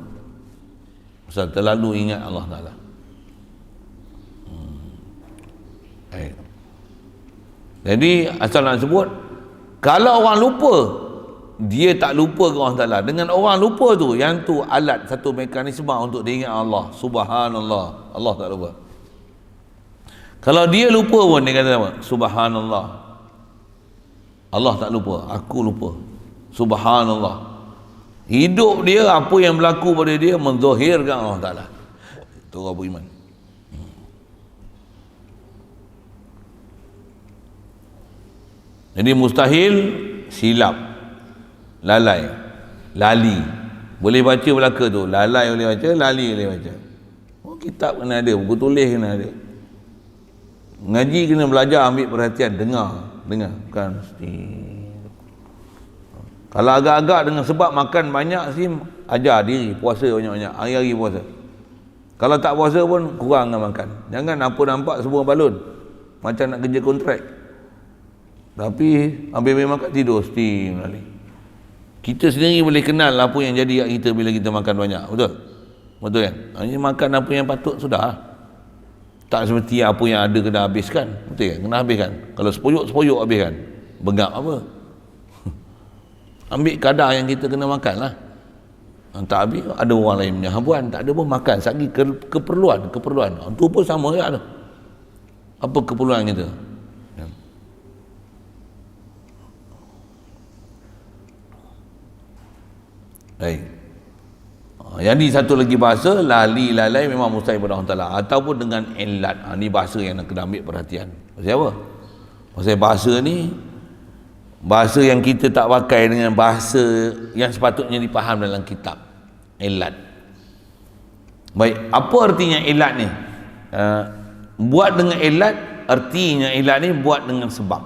Pasal terlalu ingat Allah Ta'ala. Jadi asal nak sebut, kalau orang lupa, dia tak lupa ke Allah Ta'ala. Dengan orang lupa tu, yang tu alat, satu mekanisme untuk dia ingat Allah. Subhanallah, Allah tak lupa. Kalau dia lupa pun, dia kata apa? Subhanallah, Allah tak lupa, aku lupa. Subhanallah. Hidup dia, apa yang berlaku pada dia menzahirkan Allah Ta'ala. Itu orang beriman. Jadi mustahil, silap, lalai, lali. Boleh baca belaka tu, lalai boleh baca, lali boleh baca. Kitab kena ada, buku tulis kena ada. Ngaji kena belajar, ambil perhatian, dengar, bukan mesti. Kalau agak-agak dengan sebab makan banyak sih, ajar diri puasa banyak-banyak, hari-hari puasa. Kalau tak puasa pun kurang dengan makan. Jangan apa nampak semua balun, macam nak kerja kontrak. Tapi ambil makan, tidur steam lagi. Kita sendiri boleh kenal apa yang jadi kat kita bila kita makan banyak. Betul kan? Hanya makan apa yang patut sudah. Tak seperti apa yang ada kena habiskan. Betul kan? Kena habiskan. Kalau sepuyuk habiskan. Bengap apa? Ambil kadar yang kita kena makan lah. Tak habis, ada orang lain punya habuan, tak ada pun makan. Sagi keperluan. Itu pun sama juga tu. Apa keperluan kita? Baik. Jadi satu lagi bahasa, lalai memang mustahil pada Allah Ta'ala. Ataupun dengan ilat. Ni bahasa yang nak kena ambil perhatian. Pasal apa? Pasal bahasa ni, bahasa yang kita tak pakai dengan bahasa yang sepatutnya dipaham dalam kitab. Ilat. Baik, apa artinya ilat ni? Buat dengan ilat, artinya ilat ni buat dengan sebab.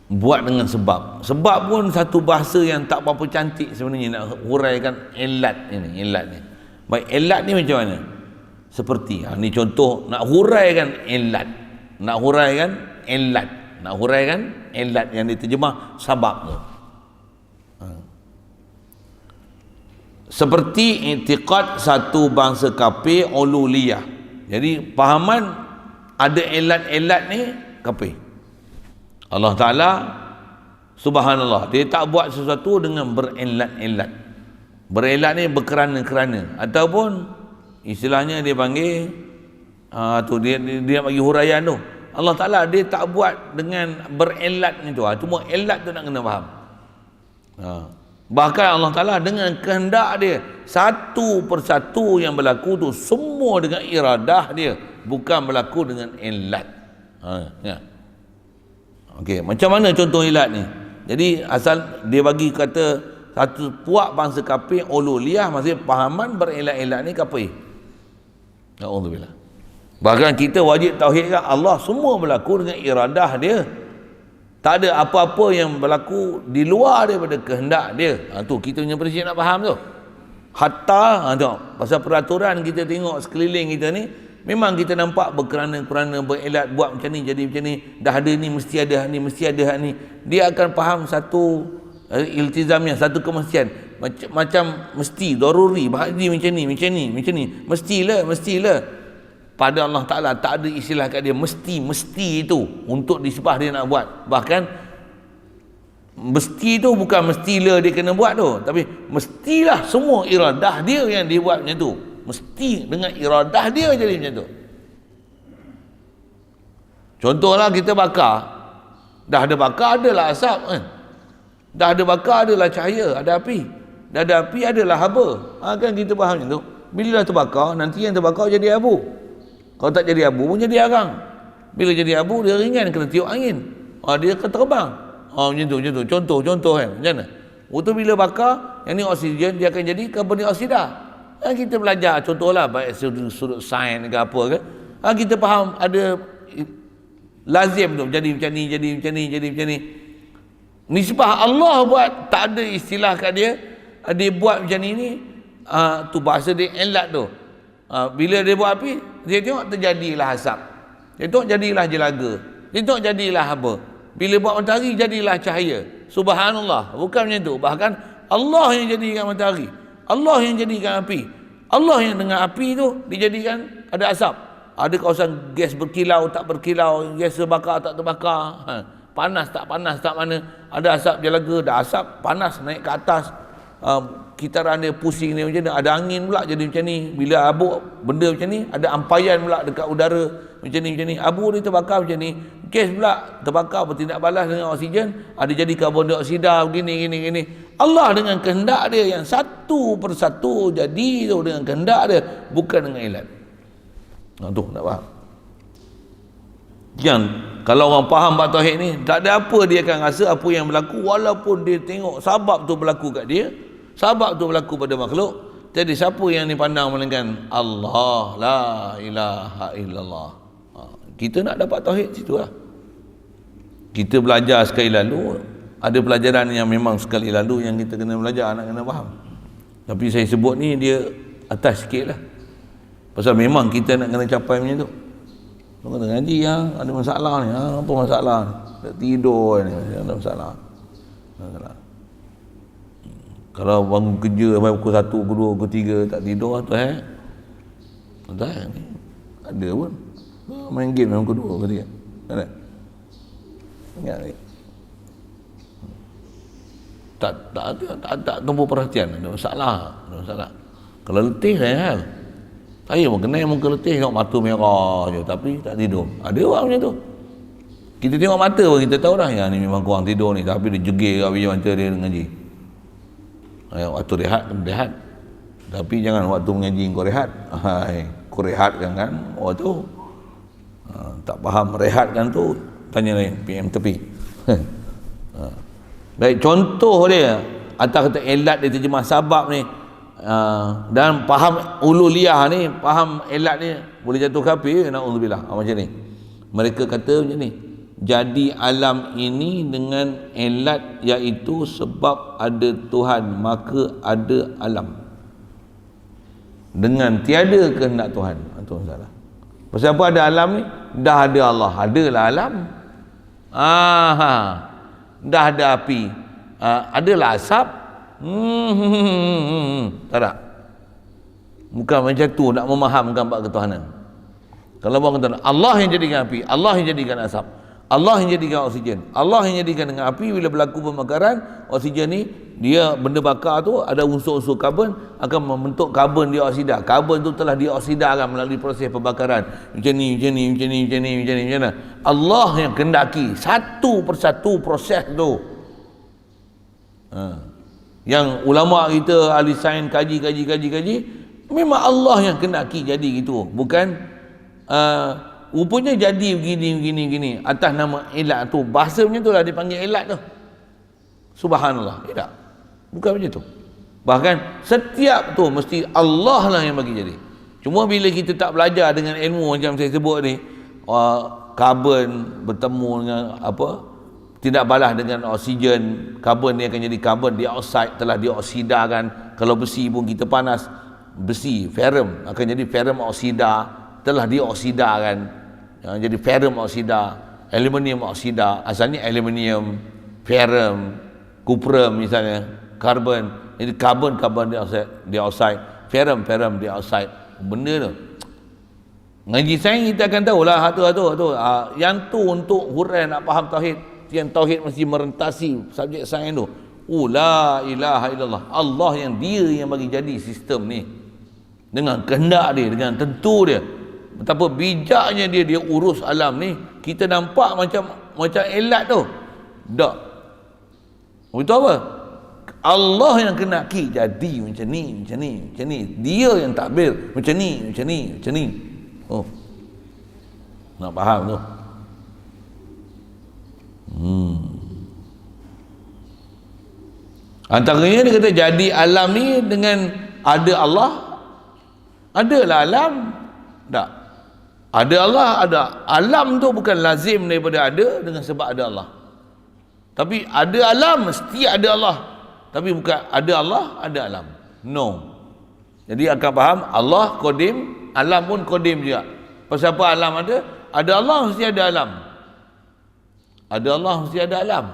Buat dengan sebab. Sebab pun satu bahasa yang tak berapa cantik sebenarnya nak huraikan ilat ni. Baik, ilat ni macam mana? Seperti ni contoh nak huraikan ilat. Nak huraikan ilat yang diterjemah sabab tu. seperti i'tiqad satu bangsa kafir uluhiyah. Jadi pahaman ada elat-elat ni kafir. Allah Ta'ala subhanallah, dia tak buat sesuatu dengan berelat-elat. Berelat ni berkerana-kerana, ataupun istilahnya dia panggil dia bagi huraian tu. Allah Ta'ala dia tak buat dengan berelat ni tu. Cuma elat tu nak kena faham. Bahkan Allah Ta'ala dengan kehendak dia, satu persatu yang berlaku tu semua dengan iradah dia, bukan berlaku dengan elat. Ya. Okey, macam mana contoh elat ni? Jadi asal dia bagi kata satu puak bangsa kafir uluhiyah, maksudnya pahaman berelat-elat ni kafir. Alhamdulillah. Bahkan kita wajib tauhidkan Allah semua berlaku dengan iradah dia. Tak ada apa-apa yang berlaku di luar daripada kehendak dia. Tu kita punya prinsip nak faham tu. Hatta tengok pasal peraturan kita tengok sekeliling kita ni, memang kita nampak berkerana-kerana berelat buat macam ni jadi macam ni, dah ada ni mesti ada ni, mesti ada ni. Dia akan faham satu iltizamnya, satu kemestian. Macam mesti daruri bahagi macam ni, macam ni, macam ni. Mestilah. Pada Allah Ta'ala tak ada istilah kat dia mesti itu untuk disebah dia nak buat. Bahkan mesti tu bukan mestilah dia kena buat tu, tapi mestilah semua iradah dia yang dia buat macam tu. Mesti dengan iradah dia jadi macam tu. Contohlah kita bakar, dah ada bakar adalah asap kan? Dah ada bakar adalah cahaya, ada api. Dah ada api adalah haba. Kan kita faham macam tu. Bila dah terbakar, nanti yang terbakar jadi abu. Kalau tak jadi abu pun jadi arang. Bila jadi abu dia ringan, kena tiup angin. Dia akan terbang. Macam tu. Contoh kan. Macam mana? Waktu bila bakar, yang ni oksigen, dia akan jadi karbon dioksida. Kita belajar contohlah baik sudut sains ke apa ke. Kita faham ada lazim tu jadi macam ni. Nisbah Allah buat, tak ada istilah kat dia. Dia buat macam ni tu bahasa dia elat tu. Bila dia buat api, dia tengok terjadilah asap, dia tengok jadilah jelaga, dia tengok jadilah apa. Bila buat matahari jadilah cahaya. Subhanallah, bukan macam tu. Bahkan Allah yang jadikan matahari, Allah yang jadikan api, Allah yang dengan api tu dijadikan ada asap. Ada kawasan gas berkilau tak berkilau, gas terbakar tak terbakar, panas tak mana, ada asap jelaga, ada asap panas naik ke atas, kitaran dia pusing ni macam ni, ada angin pula jadi macam ni. Bila abu benda macam ni, ada ampaian pula dekat udara macam ni. Abu dia terbakar macam ni, gas pula terbakar bertindak balas dengan oksigen, ada jadi karbon dioksida gini. Allah dengan kehendak dia yang satu persatu jadi tu dengan kehendak dia, bukan dengan ilat. Tu nak faham. Yang kalau orang faham bab tauhid ni, tak ada apa dia akan rasa apa yang berlaku, walaupun dia tengok sabab tu berlaku kat dia, sabab tu berlaku pada makhluk. Jadi siapa yang dipandang melainkan Allah, la ilaha illallah. Kita nak dapat tauhid situ lah. Kita belajar sekali lalu, ada pelajaran yang memang sekali lalu yang kita kena belajar, nak kena faham. Tapi saya sebut ni dia atas sikit lah, pasal memang kita nak kena capai macam tu. Kata ngaji ada masalah ni, apa masalah ni? Tak tidur ni, ada masalah. Kalau bangun kerja sampai pukul 1, pukul 2, pukul 3 tak tidur tu tak ni. Ada pun main game dalam pukul 2, pukul 3. Ada. Ingat ni. Tak tumpu perhatian, ada masalah. Kalau letih saya saya pun kena muka letih, tengok mata merah je tapi tak tidur. Ada orang macam tu. Kita tengok mata pun kita tahu dah yang ni memang kurang tidur ni, tapi dia jegir kat biji mata dia ngaji. Waktu rehat, tapi jangan waktu mengaji kau rehat. Kau rehatkan kan waktu tak faham rehatkan tu, tanya lain PM tepi. Baik, contoh dia atas kata elat dia terjemah sabab ni, dan faham uluhiyah ni, faham elat ni boleh jatuh kafir. Naudzubillah. Macam ni mereka kata macam ni, jadi alam ini dengan elat, iaitu sebab ada Tuhan maka ada alam. Dengan tiada kehendak Tuhan, itu masalah. Pasal apa ada alam ni? Dah ada Allah, adalah alam. Dah ada api, adalah asap. Tak ada. Bukan macam tu nak memahamkan bab ketuhanan. Kalau orang kata Allah yang jadikan api, Allah yang jadikan asap, Allah yang jadikan oksigen, Allah yang jadikan dengan api, bila berlaku pembakaran, oksigen ni dia benda bakar tu ada unsur-unsur karbon akan membentuk karbon dioksida. Karbon tu telah dioksidakan melalui proses pembakaran. Macam ni. Allah yang kendaki satu persatu proses tu. Yang ulama kita ahli sains kaji, memang Allah yang kendaki jadi gitu. Bukan rupanya jadi begini atas nama ilat tu. Bahasa macam tu lah dipanggil ilat tu. Subhanallah. Tidak. Bukan macam tu. Bahkan setiap tu mesti Allah lah yang bagi jadi. Cuma bila kita tak belajar dengan ilmu macam saya sebut ni, karbon bertemu dengan tidak balas dengan oksigen, karbon ni akan jadi karbon dioksida, telah dioksidakan. Kalau besi pun kita panas, besi ferrum akan jadi ferrum oksida, telah dioksidakan, jadi ferrum oksida. Aluminium oksida, asalnya aluminium, ferrum, kuprum misalnya, karbon, jadi karbon dioksida, ferrum dioksida. Benda tu ngaji sains kita akan tahulah yang tu untuk hurai nak faham tauhid. Yang tauhid mesti merentasi subjek sains tu. La ilaha illallah, Allah yang dia yang bagi jadi sistem ni dengan kehendak dia, dengan tentu dia. Betapa bijaknya dia urus alam ni. Kita nampak macam elat tu. Tak. Itu apa? Allah yang kendaki jadi macam ni. Dia yang takbir macam ni. Oh. Nak faham tu? Antaranya dia kata jadi alam ni dengan ada Allah. Adalah alam. Tak. Ada Allah, ada. Alam tu bukan lazim daripada ada dengan sebab ada Allah. Tapi ada alam, mesti ada Allah. Tapi bukan ada Allah, ada alam. No. Jadi akan faham, Allah Qadim, alam pun Qadim juga. Pasal apa alam ada? Ada Allah, mesti ada alam. Ada Allah, mesti ada alam.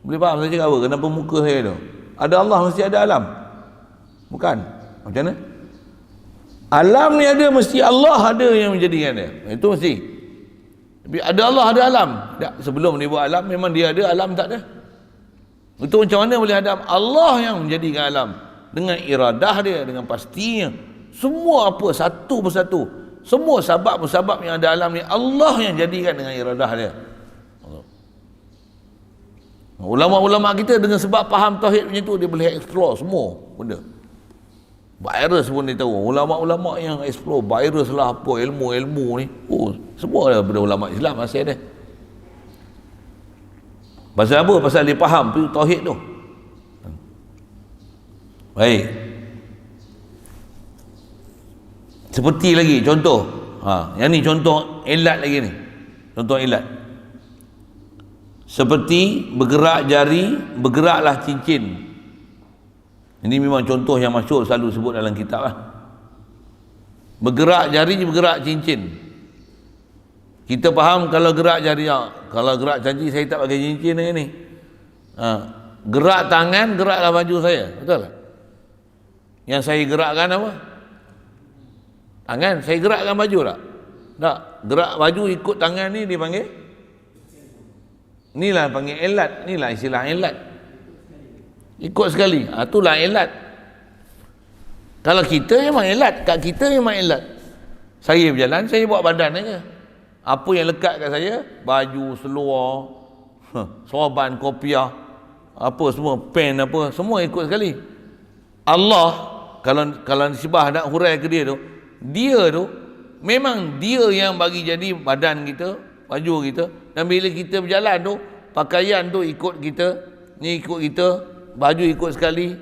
Boleh faham saya cakap apa? Kenapa muka saya tu? Ada Allah, mesti ada alam. Bukan. Macam mana? Alam ni ada, mesti Allah ada yang menjadikan dia. Itu mesti. Tapi ada Allah, ada alam. Tak, sebelum dia buat alam, memang dia ada, alam tak ada. Itu macam mana boleh ada? Allah yang menjadikan alam. Dengan iradah dia, dengan pastinya. Semua apa, satu persatu. Semua sebab-sebab yang ada alam ni, Allah yang jadikan dengan iradah dia. Ulama-ulama kita dengan sebab faham tauhid macam tu, dia boleh explore semua benda. Virus pun dia tahu. Ulama-ulama yang explore virus lah apa, ilmu-ilmu ni, semua daripada ulama Islam masih ada. Pasal apa? Pasal dia faham tauhid tu. Baik. Seperti lagi contoh. Yang ni contoh ilat lagi ni. Contoh ilat. Seperti bergerak jari, bergeraklah cincin. Ini memang contoh yang masyhur selalu sebut dalam kitab lah. Bergerak jari, bergerak cincin. Kita faham kalau gerak jari, kalau gerak janji saya tak pakai cincin lagi ni. Gerak tangan, geraklah baju saya. Betul tak? Yang saya gerakkan apa? Tangan, saya gerakkan baju tak? Tak. Gerak baju ikut tangan ni dipanggil? Inilah panggil ilat. Inilah istilah ilat. Ikut sekali. Itulah ilat. Kalau kita memang ilat. Kat kita memang ilat. Saya berjalan, saya bawa badan aja. Apa yang lekat kat saya? Baju, seluar, sorban, kopiah, apa semua, pen apa, semua ikut sekali. Allah, kalau nisbah nak hurai ke dia tu memang dia yang bagi jadi badan kita, baju kita. Dan bila kita berjalan tu, pakaian tu ikut kita, ni ikut kita, baju ikut sekali,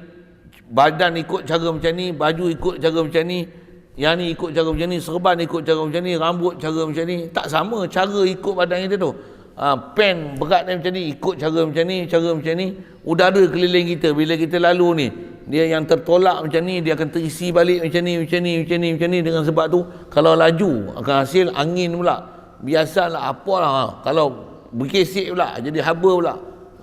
badan ikut cara macam ni, baju ikut cara macam ni, yang ni ikut cara macam ni, serban ikut cara macam ni, rambut cara macam ni. Tak sama cara ikut badan kita tu. Pen berat ni macam ni, ikut cara macam ni, cara macam ni. Udara keliling kita, bila kita lalu ni, dia yang tertolak macam ni, dia akan terisi balik macam ni, macam ni, macam ni, macam ni. Dengan sebab tu, kalau laju akan hasil angin pula. Biasalah apalah. Kalau berkesik pula, jadi haba pula,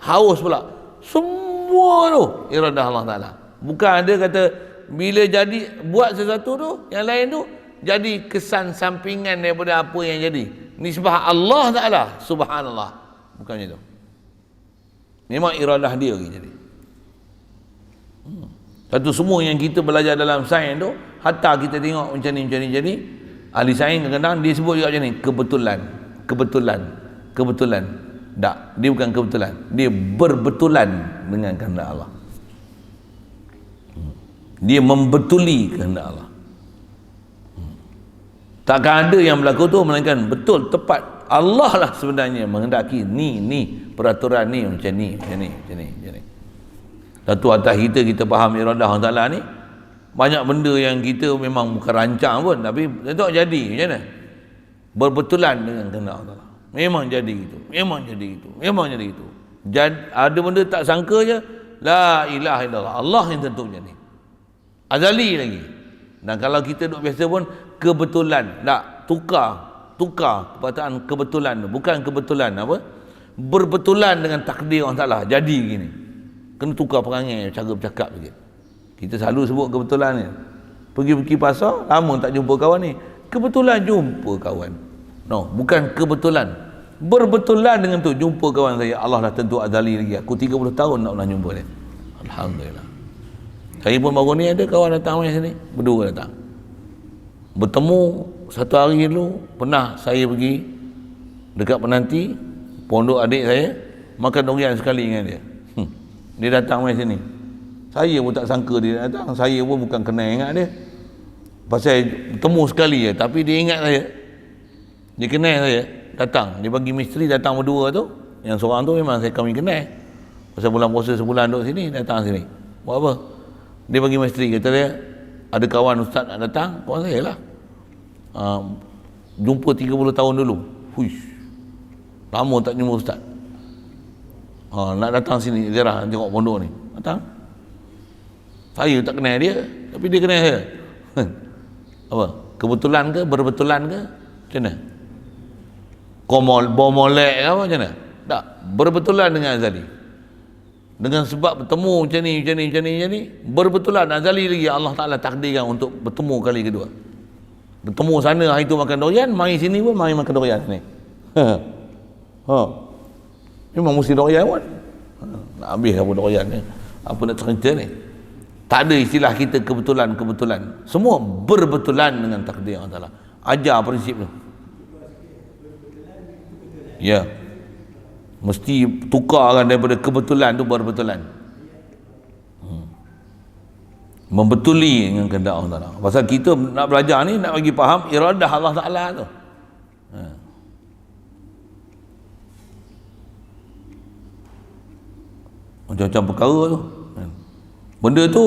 haus pula. Semua semua tu iradah Allah Ta'ala. Bukan ada kata bila jadi buat sesuatu tu, yang lain tu jadi kesan sampingan daripada apa yang jadi. Nisbah Allah Ta'ala, subhanallah. Bukan macam tu. Memang iradah dia lagi jadi. Satu semua yang kita belajar dalam sains tu, hatta kita tengok macam ni, ahli sains kadang-kadang dia sebut juga macam ni, kebetulan. Tak, dia bukan kebetulan, dia berbetulan dengan kehendak Allah. Dia membetuli kehendak Allah. Takkan ada yang berlaku tu melainkan betul, tepat. Allah lah sebenarnya menghendaki ni peraturan ni macam ni. Satu atas kita faham iradah Allah Ta'ala ni, banyak benda yang kita memang bukan rancang pun, tapi tentu jadi macam mana? Berbetulan dengan kehendak Allah Ta'ala. Memang jadi gitu. Ada benda tak sangka je, la ilaha illallah, Allah yang tentu macam ni. Azali lagi. Dan kalau kita duk biasa pun kebetulan, tak tukar perkataan kebetulan tu, bukan kebetulan apa? Berbetulan dengan takdir Allah Ta'ala, jadi gini. Kena tukar perangai, cara bercakap sikit. Kita selalu sebut kebetulan ni. Pergi pasar, lama tak jumpa kawan ni. Kebetulan jumpa kawan. No, bukan kebetulan. Berbetulan dengan tu, jumpa kawan saya. Allah dah tentu azali lagi. Aku 30 tahun tak pernah jumpa dia. Alhamdulillah. Saya pun baru ni ada kawan datang main sini. Berdua datang. Bertemu satu hari dulu, pernah saya pergi dekat penanti, pondok adik saya, makan durian sekali dengan dia. Dia datang main sini. Saya pun tak sangka dia datang. Saya pun bukan kenal ingat dia. Pasal bertemu sekali je, tapi dia ingat saya. Dia kenal saya, datang. Dia bagi misteri datang berdua tu. Yang seorang tu memang kami kenal. Pasal bulan puasa sebulan duduk sini, datang sini. Buat apa? Dia bagi misteri, kata dia, ada kawan ustaz nak datang, kawan saya lah. Jumpa 30 tahun dulu. Huish. Lama tak jumpa ustaz. Nak datang sini, ziarah, tengok pondok ni. Datang. Saya tak kenal dia, tapi dia kenal saya. Apa? Kebetulan ke, berbetulan ke? Macam mana? Bomolek ke apa, macam mana? Tak, berbetulan dengan azali. Dengan sebab bertemu macam ni, berbetulan azali lagi Allah Ta'ala takdirkan untuk bertemu kali kedua. Bertemu sana hari tu makan durian, mari sini pun mari makan durian ni. Memang mesti durian pun. Nak habis apa durian ni? Apa nak cerita ni? Tak ada istilah kita kebetulan. Semua berbetulan dengan takdir Allah Ta'ala. Ajar prinsip tu. Ya. Mesti tukarkan daripada kebetulan tu berbetulan. Membetuli dengan kehendak Allah Ta'ala. Pasal kita nak belajar ni, nak bagi faham iradah Allah Ta'ala tu. Macam-macam perkara tu. Benda tu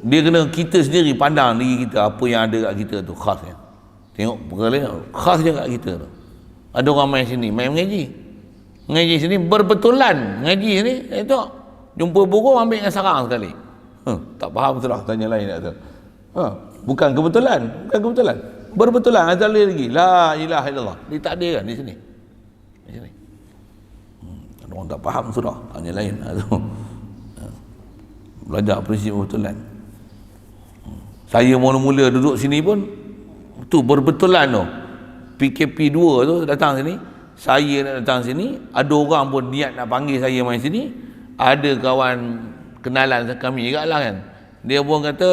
dia kena kita sendiri pandang diri kita, apa yang ada kat kita tu khas ya. Tengok perkara lain khas je kat kita tu. Ada orang main sini, main mengaji sini, berbetulan mengaji sini, tengok jumpa burung ambil dengan sarang sekali. Tak faham betul lah, tanya lain tak tahu. Bukan kebetulan, berbetulan azali lagi, la ilaha illallah, ditakdirkan di sini. Ada orang tak faham sudah, tanya lain tu. Belajar prinsip berbetulan. Saya mula-mula duduk sini pun tu berbetulan tu. PKP 2 tu datang sini, saya nak datang sini, ada orang pun niat nak panggil saya main sini, ada kawan kenalan kami juga lah kan, dia pun kata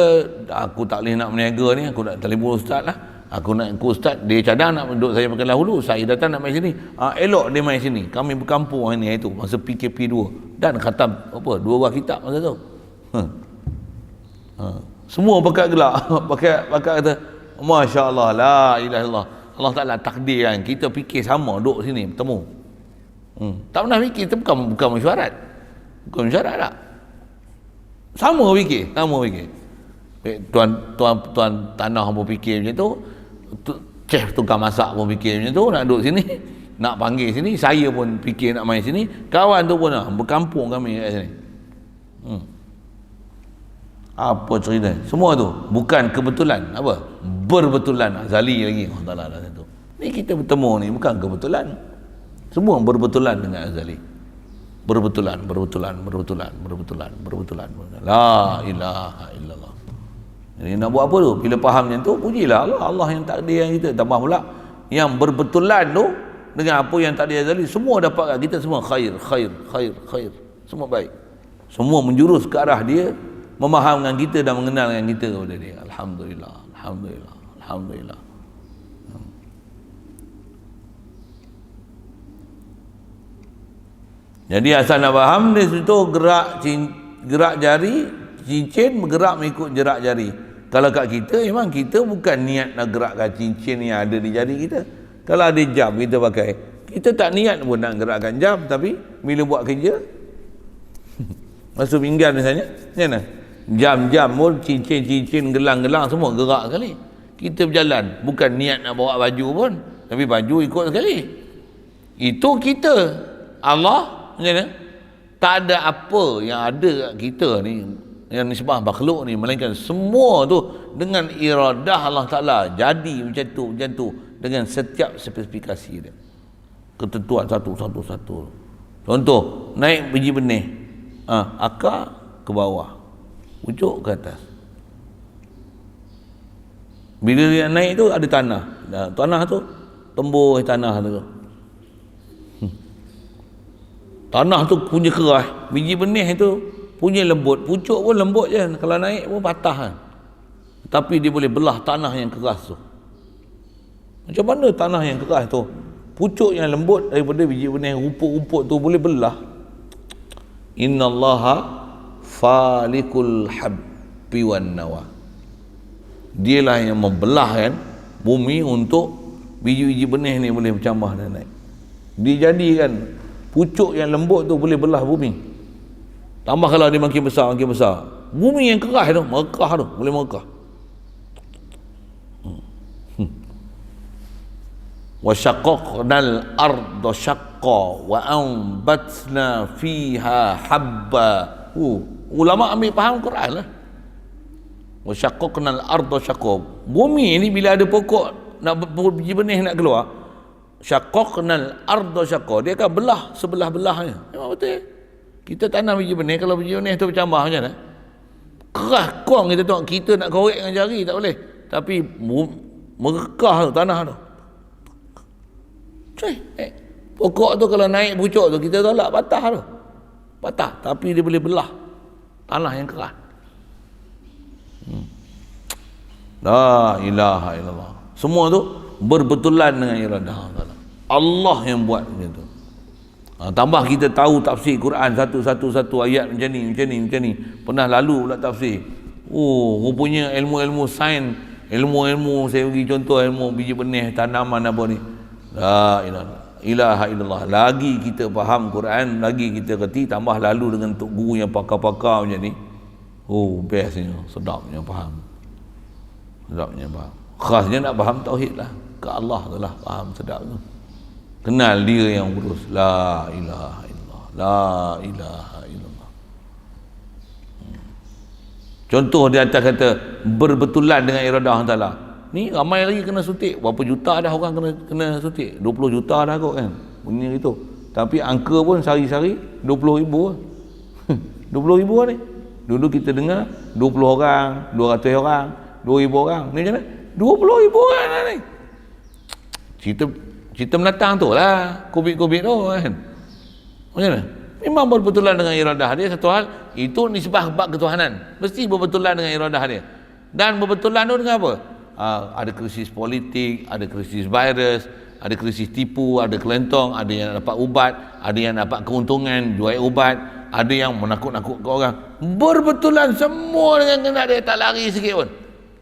aku tak boleh nak berniaga ni, aku nak telefon ustaz lah, aku nak ikut ustaz, dia cadang nak duduk saya pakai hulu, saya datang nak main sini, elok dia main sini, kami berkampung hari ni, itu masa PKP 2 dan khatam apa 2 buah kitab masa tu. Semua pakai gelak pakai kata Masya Allah, la ilaha illallah, Allah Ta'ala takdir kan, kita fikir sama duduk sini bertemu. Tak pernah fikir, itu bukan mesyuarat tak, sama fikir. Tuan tanah pun fikir macam tu, chef tukang masak pun fikir macam tu, nak duduk sini, nak panggil sini, saya pun fikir nak main sini, kawan tu pun berkampung kami kat sini. Apa cerita? Semua tu bukan kebetulan, apa? Berbetulan, azali lagi Allah Ta'ala dalam tu. Ni kita bertemu ni bukan kebetulan. Semua berbetulan dengan azali. berbetulan. La ilaha illallah. Jadi nak buat apa tu? Bila faham macam tu, pujilah Allah. Allah yang takdir yang kita. Tambah pula yang berbetulan tu dengan apa yang takdir tadi, semua dapat kita semua khair. Semua baik. Semua menjurus ke arah dia, memahamkan kita dan mengenalkan kita kepada dia. Alhamdulillah. Jadi asal nak faham di situ, gerak jari, cincin bergerak mengikut gerak jari. Kalau kat kita, memang kita bukan niat nak gerakkan cincin yang ada di jari kita. Kalau ada jam kita pakai, kita tak niat pun nak gerakkan jam, tapi bila buat kerja, masuk pinggan misalnya, macam mana? Jam-jam pun, cincin-cincin, gelang-gelang semua gerak sekali. Kita berjalan, bukan niat nak bawa baju pun, tapi baju ikut sekali. Itu kita. Allah, macam mana? Tak ada apa yang ada kat kita ni, yang nisbah makhluk ni, melainkan semua tu dengan iradah Allah Ta'ala jadi macam tu dengan setiap spesifikasi dia, ketentuan satu. Contoh, naik biji benih, akar ke bawah, pucuk ke atas. Bila dia naik tu ada tanah, tanah tu tembus tanah tu, tanah tu punya keras, biji benih tu punya lembut, pucuk pun lembut je, kalau naik pun patah kan. Tapi dia boleh belah tanah yang keras tu. Macam mana tanah yang keras tu, pucuk yang lembut daripada biji benih rumput-rumput tu boleh belah. Innallaha falikul habbi wan nawa. Dialah yang membelahkan bumi untuk biji-biji benih ni boleh bercambah dan naik. Dijadikan pucuk yang lembut tu boleh belah bumi. Tambah kalau dia makin besar, bumi yang keras tu, merekah tu, boleh merekah. Wa syaqqaqnal arda syaqqa wa anbatna fiha habba. Ulama ambil faham Quran lah. Wa syaqqaqnal arda syaqqa. Bumi ni bila ada pokok nak biji benih nak keluar, syaqqaqnal arda syaqqa, dia akan belah sebelah-belahnya. Memang betul. Kita tanam biji benih, kalau biji benih tu bercambah macam mana? Keras kuang kita tengok, kita nak korek dengan jari tak boleh. Tapi merekah tu tanah tu. Pokok tu kalau naik pucuk tu, kita tolak patah tu. Patah, tapi dia boleh belah tanah yang keras. La ilaha illallah. Semua tu berbetulan dengan iradah Allah. Allah yang buat macam tu. Tambah kita tahu tafsir Quran satu ayat macam ni. Pernah lalu pula tafsir. Rupanya ilmu-ilmu sains, ilmu-ilmu, saya bagi contoh ilmu biji benih, tanaman apa ni. La ilaha illallah. Lagi kita faham Quran, lagi kita kerti, tambah lalu dengan tok guru yang pakar-pakar macam ni. Bestnya, sedapnya faham. Khasnya nak faham tauhid lah. Ke Allah tu lah faham sedap tu. Kenal dia yang urus. La ilaha illallah. Contoh di atas kata berbetulan dengan iradah Allah Ta'ala. Ni ramai lagi kena suntik. Berapa juta dah orang kena suntik? 20 juta dah kot kan, bunyi itu. Tapi angka pun sehari-hari 20,000 20,000 ni. Dulu kita dengar 20 orang, 200 orang, 2,000 orang. Ni macam mana? 20,000 orang lah ni. Cerita menatang tu lah, COVID tu kan. Macam mana? Memang berbetulan dengan iradah dia. Satu hal, itu nisbah bab ketuhanan, mesti berbetulan dengan iradah dia. Dan berbetulan tu dengan apa? Ada krisis politik, ada krisis virus, ada krisis tipu, ada kelentong, ada yang dapat ubat, ada yang dapat keuntungan jual ubat, ada yang menakut-nakutkan orang. Berbetulan semua dengan kena, dia tak lari sikit pun.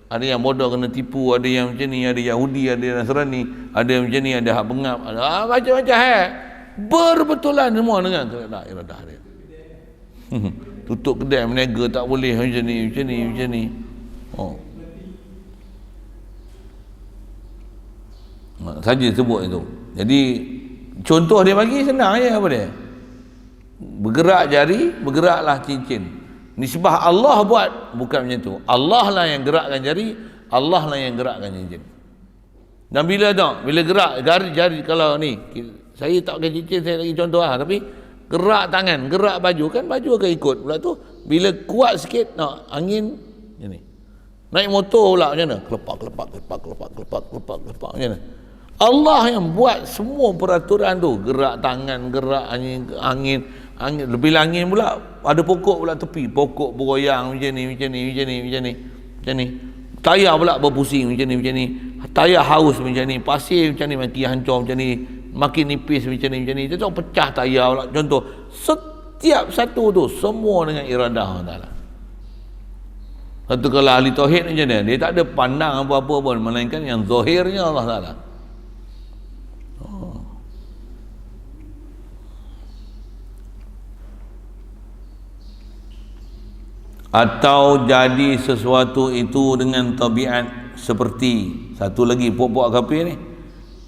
Ada yang bodoh kena tipu, ada yang macam ni, ada Yahudi, ada Nasrani, ada yang macam ni, ada hak bengap, ada macam-macam. Berbetulan semua dengan iradah dia. Tutup kedai, meniaga tak boleh, macam ni. Saja sebut itu. Jadi contoh dia bagi senang je, apa dia? Bergerak jari, bergeraklah cincin. Nisbah Allah buat, bukan macam tu. Allah lah yang gerakkan jari, Allah lah yang gerakkan cincin. Dan bila gerak jari, kalau ni saya tak pakai cincin, saya lagi contoh lah, tapi Gerak tangan, gerak baju, kan baju akan ikut pula tu. Bila kuat sikit nak angin ni. Naik motor pula macam mana? Kelepak macam mana? Allah yang buat semua peraturan tu, gerak tangan, gerak angin, lebih angin pula ada pokok pula tepi, pokok bergoyang macam ni. Tayar pula berpusing macam ni. Tayar haus macam ni, pasir macam ni mati hancur macam ni, makin nipis macam ni. Dia pecah tayar pula. Contoh, setiap satu tu semua dengan iradah Allah Taala. Satu kalau ahli tauhid macam ni, dia tak ada pandang apa-apa pun melainkan yang zahirnya Allah Taala. Atau jadi sesuatu itu dengan tabiat seperti satu lagi puak-puak kafir ni,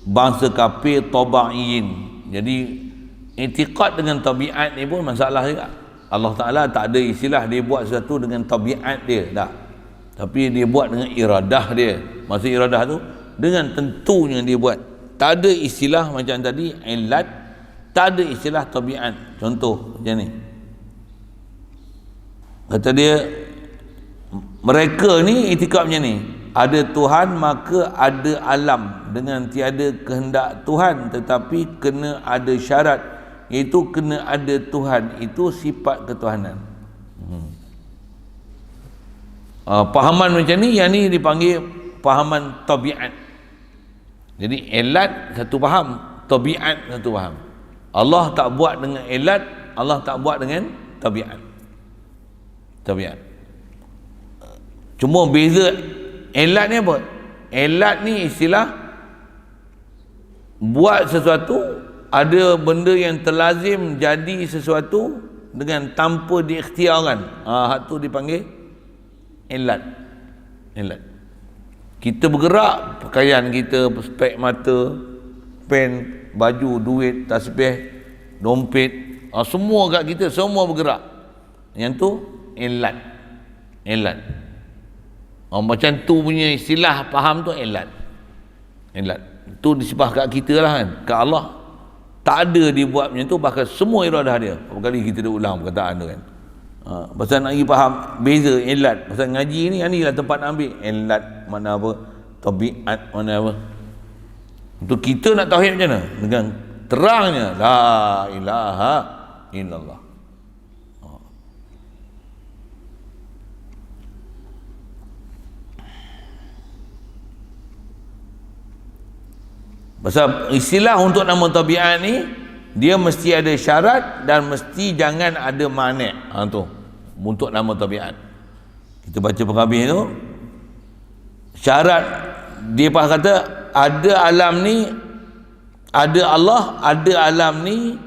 bangsa kafir tabaiin. Jadi i'tiqad dengan tabiat ni pun masalah juga. Allah Taala tak ada istilah dia buat sesuatu dengan tabiat dia, tak. Tapi dia buat dengan iradah dia. Maksud iradah tu dengan tentunya dia buat. Tak ada istilah macam tadi ilat, tak ada istilah tabiat. Contoh macam ni, kata dia, mereka ni i'tikad macam ni, ada Tuhan maka ada alam dengan tiada kehendak Tuhan, tetapi kena ada syarat, iaitu kena ada Tuhan, itu sifat ketuhanan. Pahaman macam ni, yang ni dipanggil pahaman tabiat. Jadi ilat satu faham, tabiat satu faham. Allah tak buat dengan ilat, Allah tak buat dengan tabiat. Cuma beza ilat ni apa? Ilat ni istilah buat sesuatu, ada benda yang terlazim jadi sesuatu dengan tanpa diikhtiarkan. Hak tu dipanggil ilat. Kita bergerak, pakaian kita, spek mata, pen, baju, duit, tasbih, dompet, semua kat kita, semua bergerak. Yang tu ilat. Macam tu punya istilah faham tu ilat. Tu disebah kat kita lah kan. Kat Allah tak ada dia buat macam tu, bahkan semua iradah dia. Berapa kali kita dah ulang perkataan tu kan. Pasal nak pergi faham beza ilat. Pasal ngaji ni lah tempat nak ambil ilat mana apa, tabiat mana apa. Untuk kita nak tauhid macam mana? Dengan terangnya la ilaha illallah. Pasal istilah untuk nama tabiat ni, dia mesti ada syarat dan mesti jangan ada mani'. Tu untuk nama tabiat. Kita baca penghabis tu, syarat dia kata ada alam ni, ada Allah, ada alam ni,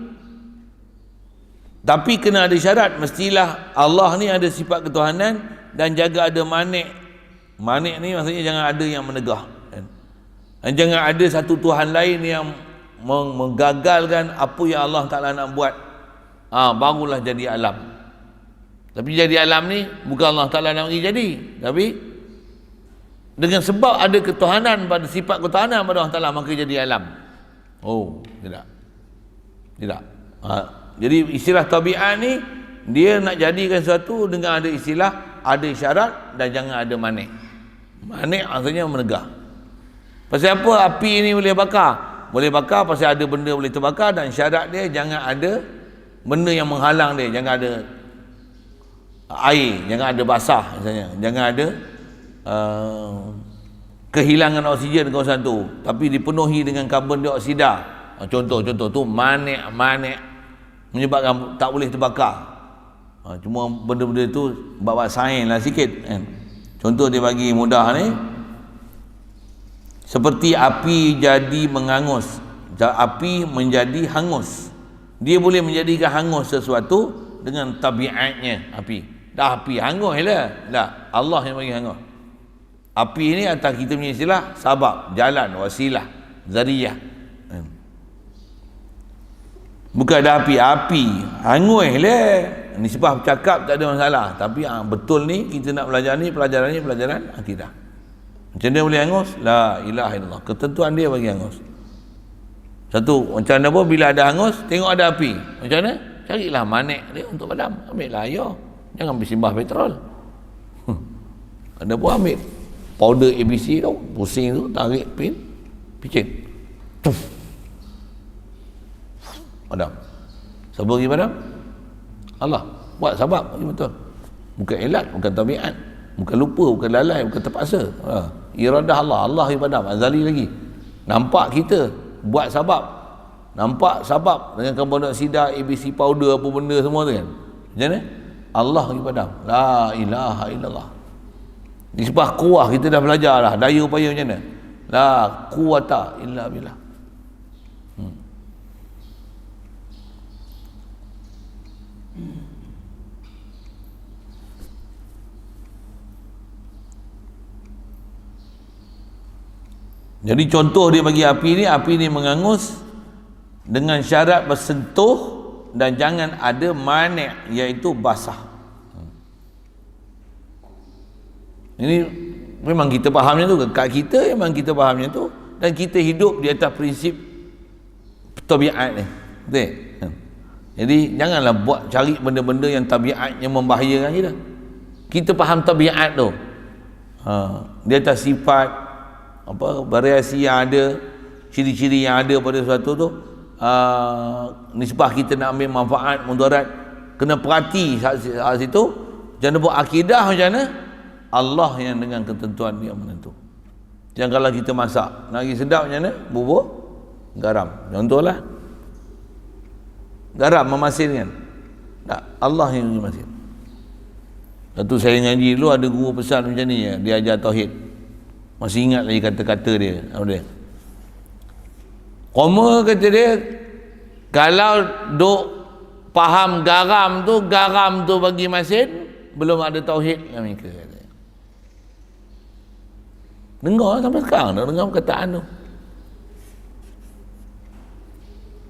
tapi kena ada syarat. Mestilah Allah ni ada sifat ketuhanan dan jaga ada mani'. Mani' ni maksudnya jangan ada yang menegah. Dan jangan ada satu Tuhan lain yang menggagalkan apa yang Allah Ta'ala nak buat. Barulah jadi alam. Tapi jadi alam ni bukan Allah Ta'ala nak bagi jadi, tapi dengan sebab ada ketuhanan pada sifat ketuhanan pada Allah Ta'ala, maka jadi alam. Tidak. Jadi istilah tabiat ni, dia nak jadikan sesuatu dengan ada istilah, ada syarat dan jangan ada manik. Manik maksudnya menegah. Pasal apa api ni boleh bakar? Boleh bakar pasal ada benda boleh terbakar, dan syarat dia jangan ada benda yang menghalang dia. Jangan ada air, jangan ada basah misalnya. Jangan ada kehilangan oksigen kawasan tu, tapi dipenuhi dengan karbon dioksida. Contoh tu manik menyebabkan tak boleh terbakar. Cuma benda-benda tu bawa sains lah sikit kan. Contoh dia bagi mudah ni, seperti api jadi mengangus, api menjadi hangus. Dia boleh menjadikan hangus sesuatu dengan tabiatnya. Api hangus lah. Tak, Allah yang bagi hangus. Api ni atas kita punya istilah sabab, jalan, wasilah, zariyah. Bukan ada api hangus lah. Ni sebab cakap tak ada masalah. Tapi betul ni kita nak belajar ni, pelajaran akidah. Macam dia boleh hangus? La ilaha illallah. Ketentuan dia bagi hangus. Satu, macam mana pun bila ada hangus, tengok ada api. Macam mana? carilah manik dia untuk padam. Ambillah air, jangan bersimbah petrol. Ada pun ambil powder ABC tu, pusing tu, tarik pin, picit, tuf, padam. Siapa bagi padam? Allah. Buat sebab betul. Bukan elat, bukan tabiat, bukan lupa, bukan lalai, bukan terpaksa. Iradah Allah, Allah yang padam. Azali lagi. Nampak kita buat sebab, nampak sebab dengan karbon dioksida, ABC powder, apa benda semua tu kan. Macam mana? Allah yang padam. La ilaha illallah. Nisbah kuah kita dah belajar lah, daya upaya macam mana. La quwata illa billah. Jadi contoh dia bagi api ni mengangus dengan syarat bersentuh dan jangan ada manik, iaitu basah. Ini memang kita fahamnya tu, kat kita memang kita fahamnya tu, dan kita hidup di atas prinsip tabiat ni. Betul? Jadi janganlah buat cari benda-benda yang tabiatnya membahayakan kita. Kita faham tabiat tu. Di atas sifat apa, variasi yang ada, ciri-ciri yang ada pada sesuatu tu, nisbah kita nak ambil manfaat, mudarat, kena perhati saat situ. Jangan buat akidah macam mana, Allah yang dengan ketentuan dia menentu. Jangan kalau kita masak nak lagi sedap macam mana, bubur garam contohlah, garam memasinkan tak, Allah yang memasin. Satu saya ngaji dulu, ada guru pesan macam ni ya, dia ajar tauhid. Masih ingat lagi kata-kata dia. Apa dia? Koma kata dia, kalau duk faham garam tu bagi masin, belum ada tauhid dengan mereka. Dengar sampai sekarang dah dengar perkataan tu.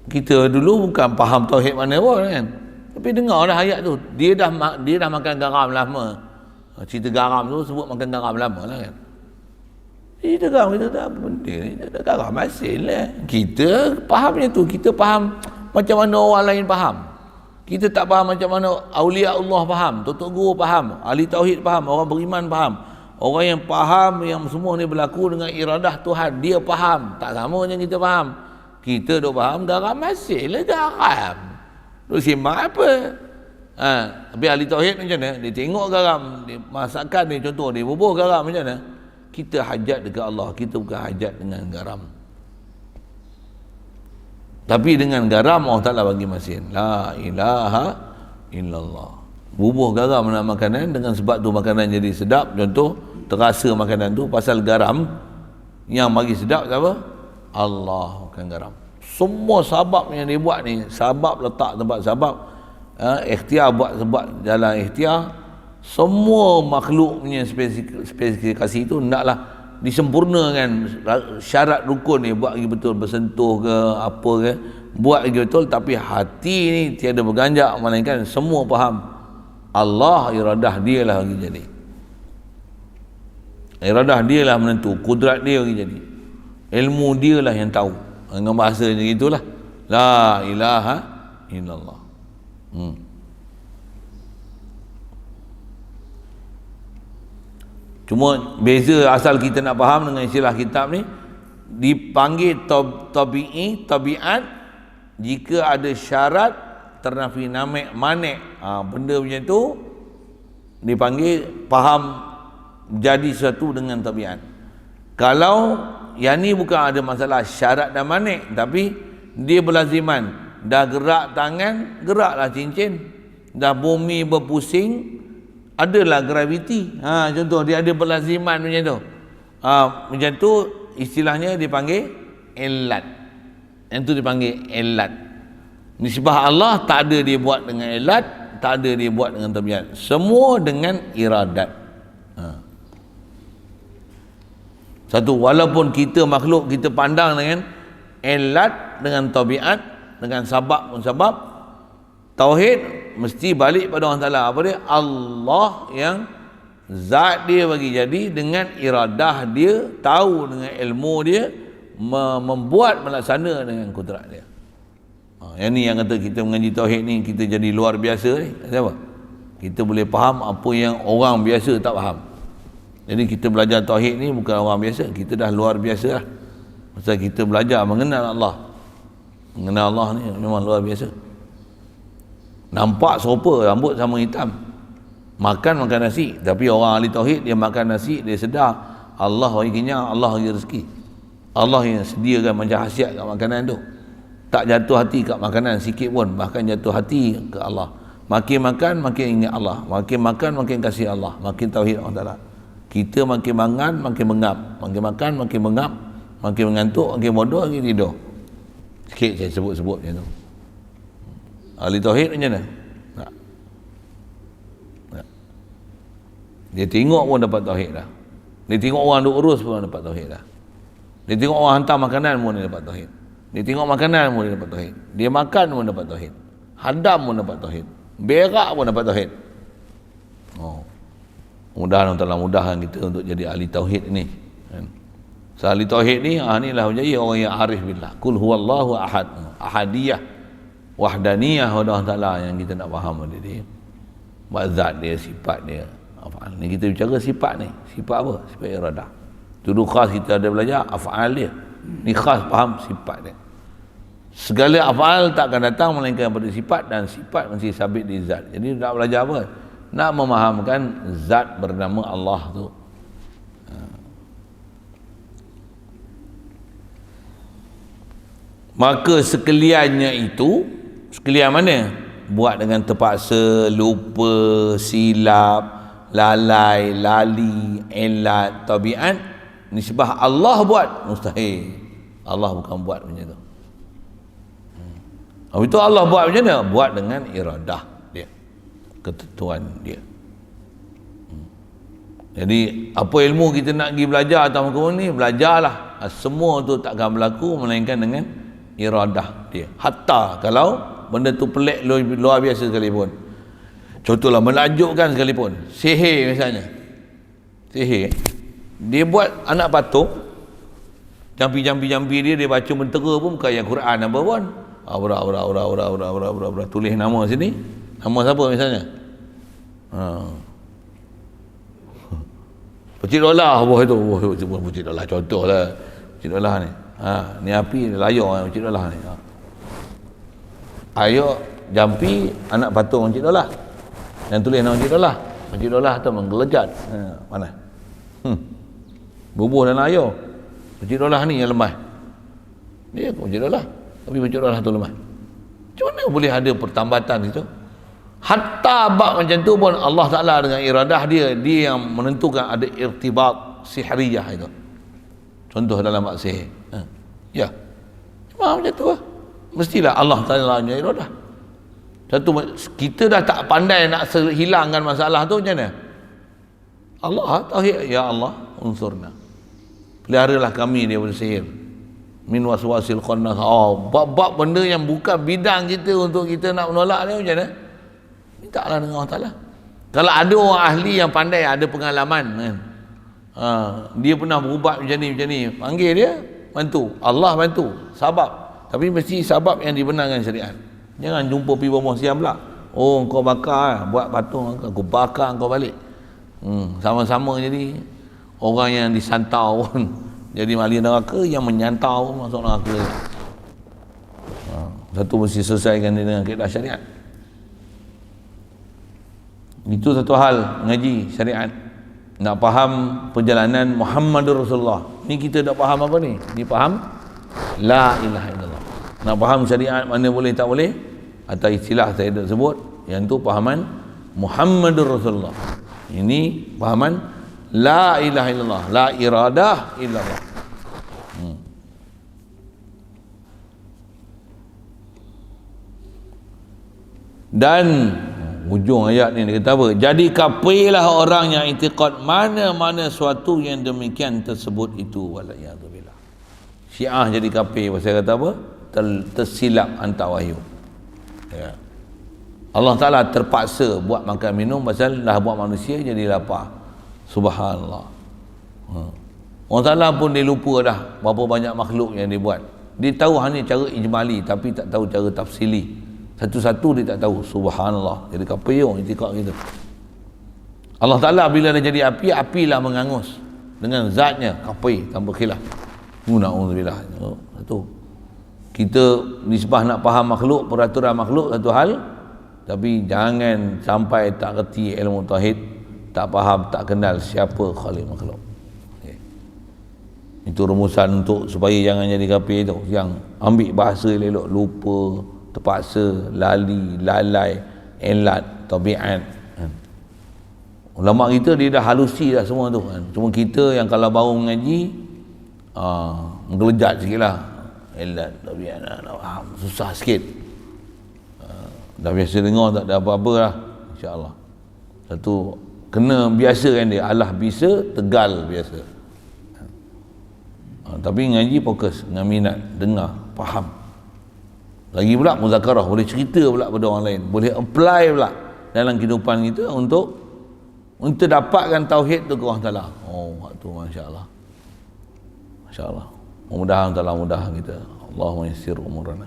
Kita dulu bukan faham tauhid mana pun kan. Tapi dengar dah ayat tu. Dia dah makan garam lama. Cerita garam tu sebut makan garam lama lah kan. Kita garam, kita tak apa benda ni, tak garam masin lah. Kita fahamnya tu, kita faham macam mana orang lain faham. Kita tak faham macam mana awliya Allah faham, Tok Guru faham, ahli tauhid faham, orang beriman faham. Orang yang faham yang semua ni berlaku dengan iradah Tuhan, dia faham. Tak sama macam kita faham. Kita duk faham garam masin lah, garam. Duk simbang apa? Tapi ahli tauhid macam mana? Dia tengok garam, dia masakan ni contoh, dia bubuh garam macam mana? Kita hajat dekat Allah, kita bukan hajat dengan garam. Tapi dengan garam Allah Ta'ala bagi masin. La ilaha illallah. Bubuh garam nak makanan, dengan sebab tu makanan jadi sedap. Contoh, terasa makanan tu pasal garam. Yang bagi sedap siapa? Allah, bukan garam. Semua sabab yang dia buat ni, sabab letak tempat sabab, ikhtiar buat sebab jalan ikhtiar. Semua makhluk punya spesifikasi itu hendaklah disempurnakan, syarat rukun ni buat lagi betul, bersentuh ke apa ke, buat lagi betul. Tapi hati ni tiada berganjak, melainkan semua faham Allah, iradah dia lah bagi jadi, iradah dia lah menentu, kudrat dia bagi jadi, ilmu dia lah yang tahu. Dengan bahasa macam itulah, la ilaha illallah. Cuma beza asal kita nak faham dengan istilah kitab ni, dipanggil tabi'i, tabiat jika ada syarat ternafi namek manik. Benda macam tu dipanggil faham jadi sesuatu dengan tabiat. Kalau yang ni bukan ada masalah syarat dan manik, tapi dia berlaziman. Dah gerak tangan, geraklah cincin. Dah bumi berpusing, adalah graviti. Contoh dia ada berlaziman macam tu. Macam tu istilahnya dipanggil illat. Yang tu dipanggil illat. Nisbah Allah tak ada dia buat dengan illat, tak ada dia buat dengan tabiat. Semua dengan iradat. Satu, walaupun kita makhluk, kita pandang dengan illat, dengan tabiat, dengan sabab pun sabab. Tauhid mesti balik pada Allah Ta'ala. Apa dia? Allah yang zat dia bagi jadi, dengan iradah dia, tahu dengan ilmu dia, membuat, melaksana dengan kudrat dia. Yang ni yang kata kita mengaji tauhid ni kita jadi luar biasa ni. Apa? Kita boleh faham apa yang orang biasa tak faham. Jadi kita belajar tauhid ni bukan orang biasa, kita dah luar biasa lah. Pasal kita belajar mengenal Allah. Mengenal Allah ni memang luar biasa. Nampak serupa, rambut sama hitam. Makan nasi, tapi orang ahli tauhid dia makan nasi, dia sedar Allah bagi kenyang, Allah bagi rezeki. Allah yang sediakan macam khasiat kat makanan tu. Tak jatuh hati kat makanan sikit pun, bahkan jatuh hati ke Allah. Makin makan makin ingat Allah, makin makan makin kasih Allah, makin tauhid Allah Taala. Kita makin makan makin mengap, makin makan makin mengap, makin mengantuk, makin bodoh, makin tidur. Sikit saya sebut-sebut macam tu. Ahli tauhid macam mana? Tak. Tak. Dia tengok pun dapat tauhid dah. Dia tengok orang duk urus pun dapat tauhid dah. Dia tengok orang hantar makanan pun dia dapat tauhid. Dia tengok makanan pun dia dapat tauhid. Dia makan pun dapat tauhid. Hadam pun dapat tauhid. Berak pun dapat tauhid. Mudah-mudahan Allah mudahkan kita untuk jadi ahli tauhid ni. So, ahli tauhid ni, inilah jadi orang yang arif billah. Kul huwallahu ahad. Ahadiyah, wahdaniyah Allah Taala yang kita nak faham dia. Zat dia, sifat dia. Af'al. Ni kita bicara sifat ni. Sifat apa? Sifat iradah. Itu khas kita ada belajar af'al dia. Ni khas faham sifat dia. Segala af'al tak akan datang melainkan pada sifat, dan sifat mesti sabit di zat. Jadi nak belajar apa? Nak memahamkan zat bernama Allah tu. Maka sekaliannya itu, sekalian mana? Buat dengan terpaksa, lupa, silap, lalai, lali, elat, tabiat, nisbah Allah buat, mustahil. Allah bukan buat macam tu. Habis itu Allah buat macam mana? Buat dengan iradah dia, ketentuan dia. Jadi apa ilmu kita nak pergi belajar atau macam ni, belajarlah. Semua tu takkan berlaku melainkan dengan iradah dia. Hatta kalau benda tu pelik luar biasa sekalipun. Contohlah menakjubkan sekalipun. Sihir misalnya. Sihir. Dia buat anak patung, jampi dia baca mentera pun bukan yang Quran apa pun. Aura, tulis nama sini. Nama siapa misalnya? Pecik dolar itu. Pecik dolar contohlah. Pecik dolar ni. Ni api layar Pecik dolar ni. Ayo jampi anak patung Pecik dolar. Dan tulis nama Pecik dolar. Pecik dolar tu menggelejat. Mana? Bubuh dalam air. Pecik dolar ni yang lemah. Dia Pecik dolar. Tapi Pecik dolar tu lemah. Macam mana boleh ada pertambatan itu? Hatta bab macam tu pun Allah Ta'ala dengan iradah dia yang menentukan ada irtibat sihriyah itu. Contoh dalam bab sihir. Ya. Cuma macam tu lah. Mestilah Allah Ta'ala punya iradah. Satu, kita dah tak pandai nak hilangkan masalah tu macam mana? Allah tauhid, ya Allah unsurna. Peliharalah kami daripada sihir. Min waswasil khannas. Bab-bab benda yang bukan bidang kita untuk kita nak menolak ni macam mana? Mintalah dengan Allah Ta'ala. Kalau ada orang ahli yang pandai, ada pengalaman kan, dia pernah berubat macam ni, panggil dia, bantu. Allah bantu, sabab. Tapi mesti sabab yang dibenarkan syariat. Jangan jumpa pergi bomoh siam pula. Oh kau bakar, buat patung, aku bakar kau balik. Sama-sama jadi orang yang disantau pun jadi ahli neraka, yang menyantau pun masuk neraka. Satu mesti selesaikan dia dengan kaedah syariat. Itu satu hal mengaji syariat. Nak faham perjalanan Muhammadur Rasulullah. Ni kita tak faham apa ni? Ni faham la ilaha illallah. Nak faham syariat mana boleh tak boleh, atau istilah saya dah sebut, yang tu fahaman Muhammadur Rasulullah. Ini fahaman la ilaha illallah, la iradah illallah. Dan hujung ayat ni dia kata apa? Jadi kafirlah orang yang i'tiqad mana-mana suatu yang demikian tersebut itu, walayadzubillah. Syiah jadi kafir pasal kata apa? Tersilap hantar wahyu. Ya. Allah Ta'ala terpaksa buat makan minum pasal dah buat manusia jadi lapar. Subhanallah. Allah Ta'ala pun dia lupa dah berapa banyak makhluk yang dia buat. Dia tahu hanya cara ijmali tapi tak tahu cara tafsili. Satu-satu dia tak tahu. Subhanallah. Jadi kapiyung itikad kita. Allah Ta'ala bila dia jadi api, apilah mengangus dengan zatnya, kapi tanpa khilaf. Na'udzubillah. Satu. Kita nisbah nak faham makhluk, peraturan makhluk satu hal, tapi jangan sampai tak reti ilmu tauhid, tak faham, tak kenal siapa khalik makhluk. Itu rumusan untuk supaya jangan jadi kafir tu, yang ambil bahasa elok, lupa, terpaksa, lali, lalai, elat, tabiat. Ulama kita dia dah halusi dah semua tu kan. Cuma kita yang kalau baru mengaji menggelejat sikit lah, elat, tabiat, susah sikit. Dah biasa dengar tak ada apa-apa lah, insyaAllah. Satu kena biasakan dia, alah bisa, tegal biasa. Tapi ngaji fokus dengan minat, dengar, faham. Lagi pula muzakarah, boleh cerita pula pada orang lain, boleh apply pula dalam kehidupan kita untuk dapatkan tauhid tu ke Allah Ta'ala. Oh, waktu masya-Allah. Masya-Allah. Mudah-mudahan Allah mudah kita. Allahumma yassir umurana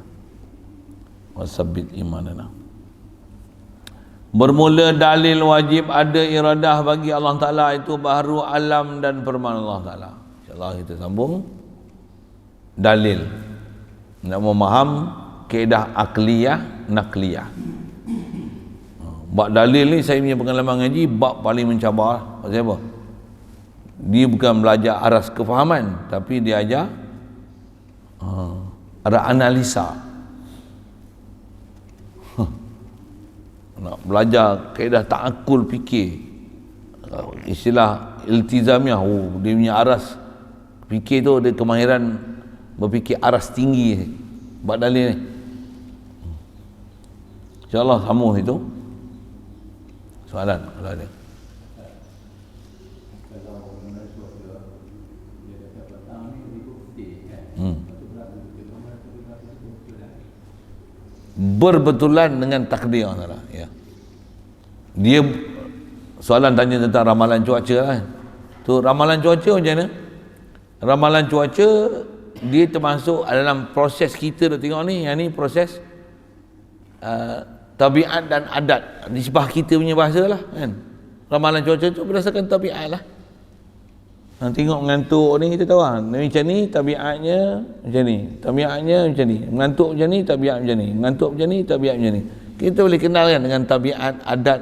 wa sabbit imanana. Bermula dalil wajib ada iradah bagi Allah Ta'ala itu baru alam dan firman Allah Ta'ala. InsyaAllah kita sambung dalil. Nak memaham kaedah akliyah, nakliyah. Bab dalil ni saya punya pengalaman ngaji bab paling mencabar. Pasal apa? Dia bukan belajar aras kefahaman, tapi dia ajar ada analisa. Nak belajar kaedah ta'akul fikir, istilah iltizamiah. Dia punya aras fikir tu, dia kemahiran berfikir aras tinggi bab dalil ni. InsyaAllah sambung itu. Soalan kalau ada. Berbetulan dengan takdir Allah. Ya. Dia soalan tanya tentang ramalan cuaca kan. Tu ramalan cuaca macam mana? Ramalan cuaca dia termasuk dalam proses kita nak tengok ni. Yang ni proses tabiat dan adat, nisbah kita punya bahasa lah kan. Ramalan cuaca tu berdasarkan tabiat lah. Tengok mengantuk ni kita tahu lah, macam ni tabiatnya macam ni, tabiatnya macam ni, mengantuk macam ni tabiat macam ni, mengantuk macam ni tabiat macam ni. Kita boleh kenal kan dengan tabiat, adat,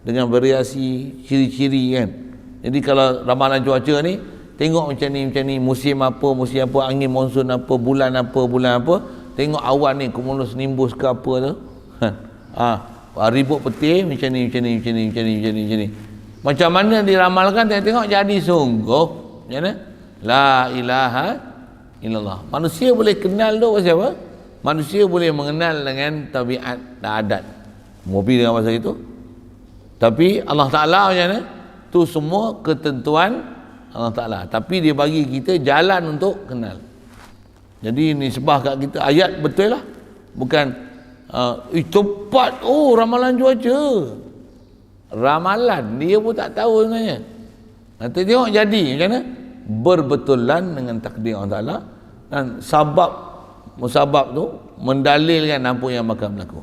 dengan variasi, ciri-ciri kan. Jadi kalau ramalan cuaca ni tengok macam ni, musim apa, angin monsun apa, bulan apa, tengok awan ni cumulus nimbus ke apa tu. Ribut peti macam ni. Macam mana diramalkan, tengok jadi sungguh. Macam mana? La ilaha illallah. Manusia boleh kenal tu pasal apa? Manusia boleh mengenal dengan tabiat dan adat. Mobil dengan pasal itu. Tapi Allah Ta'ala macam mana? Tu semua ketentuan Allah Ta'ala. Tapi dia bagi kita jalan untuk kenal. Jadi nisbah kat kita ayat betul lah. Bukan tepat, ramalan cuaca. Ramalan dia pun tak tahu sebenarnya. Nanti tengok jadi macam mana? Berbetulan dengan takdir Allah Ta'ala, dan sabab musabab tu mendalilkan apa yang bakal berlaku.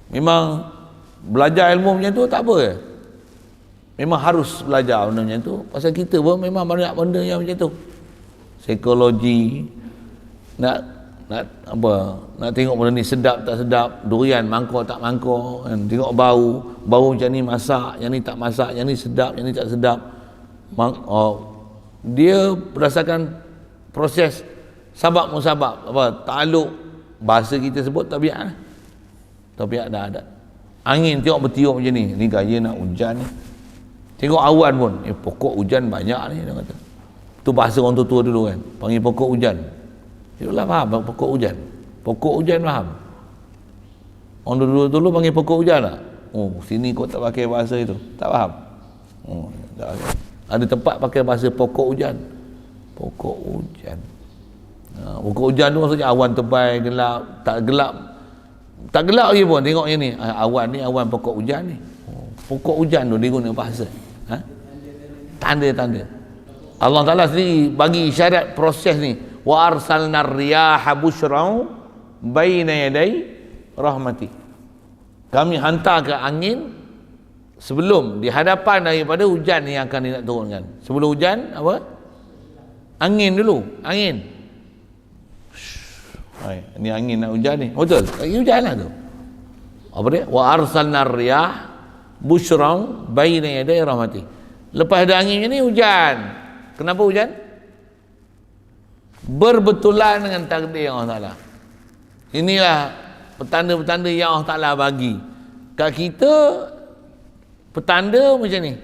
Memang belajar ilmu macam tu tak apa ke? Memang harus belajar benda macam tu. Pasal kita pun memang banyak benda yang macam tu. Psikologi, nak tengok benda ni sedap tak sedap, durian mangkuk tak mangkuk kan? Tengok bau macam ni masak, yang ni tak masak, yang ni sedap, yang ni tak sedap. Dia berdasarkan proses sabab musabab, ta'aluk, bahasa kita sebut tabiat dah ada. Angin tengok bertiup macam ni gaya nak hujan ni. Tengok awan pun, pokok hujan banyak ni dia kata. Tu bahasa orang tua dulu kan, panggil pokok hujan. Itulah faham pokok hujan. Pokok hujan faham. Orang dulu panggil pokok hujan tak? Sini kau tak pakai bahasa itu. Tak faham. Tak pakai. Ada tempat pakai bahasa pokok hujan. Pokok hujan. Pokok hujan tu maksudnya awan tebal, gelap, tak gelap. Tak gelap lagi pun tengok yang ni. Awan ni awan pokok hujan ni. Pokok hujan tu dia guna bahasa. Tanda-tanda. Allah Ta'ala sendiri bagi isyarat proses ni Wa arsalna riyaha busyrau baina yaday rahmati. Kami hantarkan angin sebelum, di hadapan daripada hujan yang akan dia nak turunkan. Sebelum hujan apa? Angin dulu, angin. Ini angin nak hujan ni. Betul. Lagi hujan lah tu. Apa dia? Wa arsalna riyah busyrau baina yaday rahmati. Lepas ada angin ni hujan. Kenapa hujan? Berbetulan dengan takdir Allah Taala. Inilah petanda-petanda yang Allah Taala bagi. Kat kita petanda macam ni.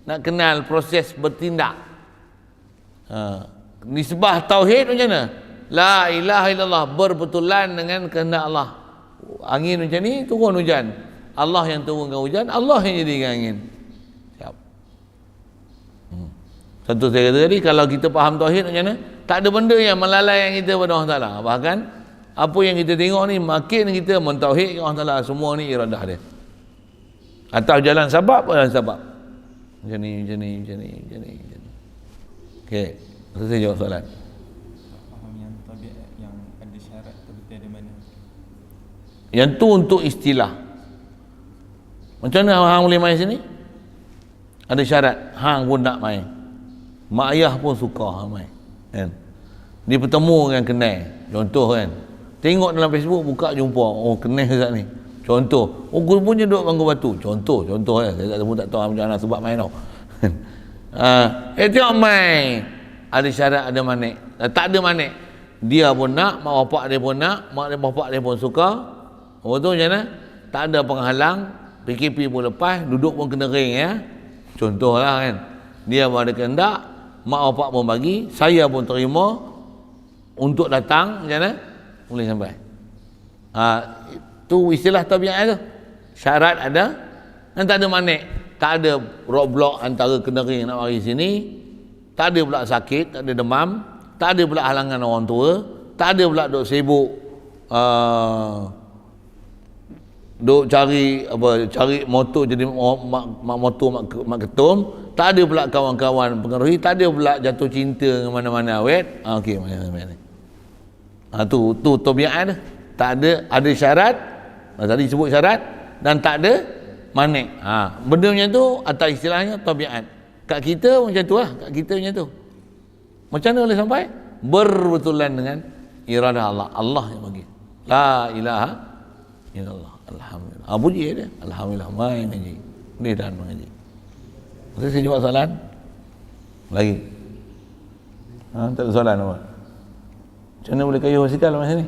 Nak kenal proses bertindak. Nisbah tauhid macam mana? La ilaha illallah, berbetulan dengan kehendak Allah. Angin macam ni, turun hujan. Allah yang turunkan hujan, Allah yang jadikan angin. Siap. Satu saya kata tadi, kalau kita faham tauhid macam mana, tak ada benda yang melalaikan kita pada Allah Ta'ala. Bahkan apa yang kita tengok ni, makin kita mentauhidkan Allah Ta'ala, semua ni iradah dia. Atas jalan sabab, jalan sabab. Macam ni. Okey, saya jawab soalan. Yang tu untuk istilah. Macam mana hang boleh main sini? Ada syarat. Hang pun nak main. Mak ayah pun suka hang main. Kan? Dia bertemu dengan kenal. Contoh kan. Tengok dalam Facebook, buka jumpa. Oh, kenal Ustaz ni. Contoh. Oh, guru punya duduk bangku batu. Contoh kan. Saya tak tahu macam mana sebab main tau. Tengok main. Ada syarat, ada manik. Tak ada manik. Dia pun nak, mak bapak dia pun nak, mak bapak dia pun suka. Betul macam mana? Tak ada penghalang, PKP pun lepas, duduk pun kena ring ya. Contohlah kan. Dia pun ada kehendak, mak bapak pun bagi, saya pun terima untuk datang, macam mana? Boleh sampai. Itu istilah tabiat tu. Syarat ada, dan tak ada manik. Tak ada roadblock antara kena ring nak mari sini. Tak ada pula sakit, tak ada demam, tak ada pula halangan orang tua, tak ada pula duk sibuk duk cari motor jadi motor mak ketum, tak ada pula kawan-kawan pengaruhi, tak ada pula jatuh cinta dengan mana-mana wet. Okey, macam ni. Tu tabiat dia. Tak ada syarat. Tadi sebut syarat dan tak ada manik. Benda macam tu atas istilahnya tabiat. Kat kita macam tu lah, kat kita macam tu. Macam mana boleh sampai? Berbetulan dengan iradah Allah. Allah yang bagi. La ilaha illallah. Alhamdulillah. Puji dia. Alhamdulillah. Main ngaji. Dia dan mengaji. Saya jawab soalan. Lagi. Tak ada soalan apa? Macam mana boleh kayu wasikal macam ni?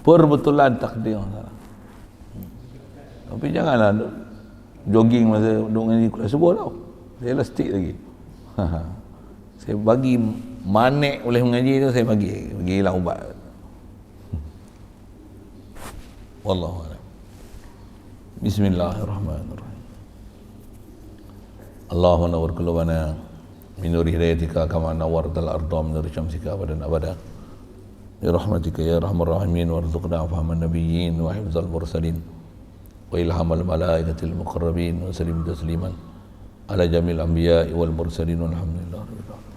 Berbetulan takdir Allah. Tapi janganlah jogging masa duduk ngaji kelas subuh tau. Saya elastik lagi. Saya bagi manik oleh mengaji tu, saya bagilah ubat. Wallahu a'lam. Bismillahirrahmanirrahim. Allahumma nawwir qulubana min nuri hidayatika kama nawwartal arda min nuri syamsika abadan abada. Bi rahmatika ya arhamar rahimin warzuqna fahman nabiyyin wa hifdzal mursalin wa ilhamal malaikatil muqarrabin wa sallim tasliman ala jamil anbiya'i wal mursalin walhamdulillahi rabbil alamin.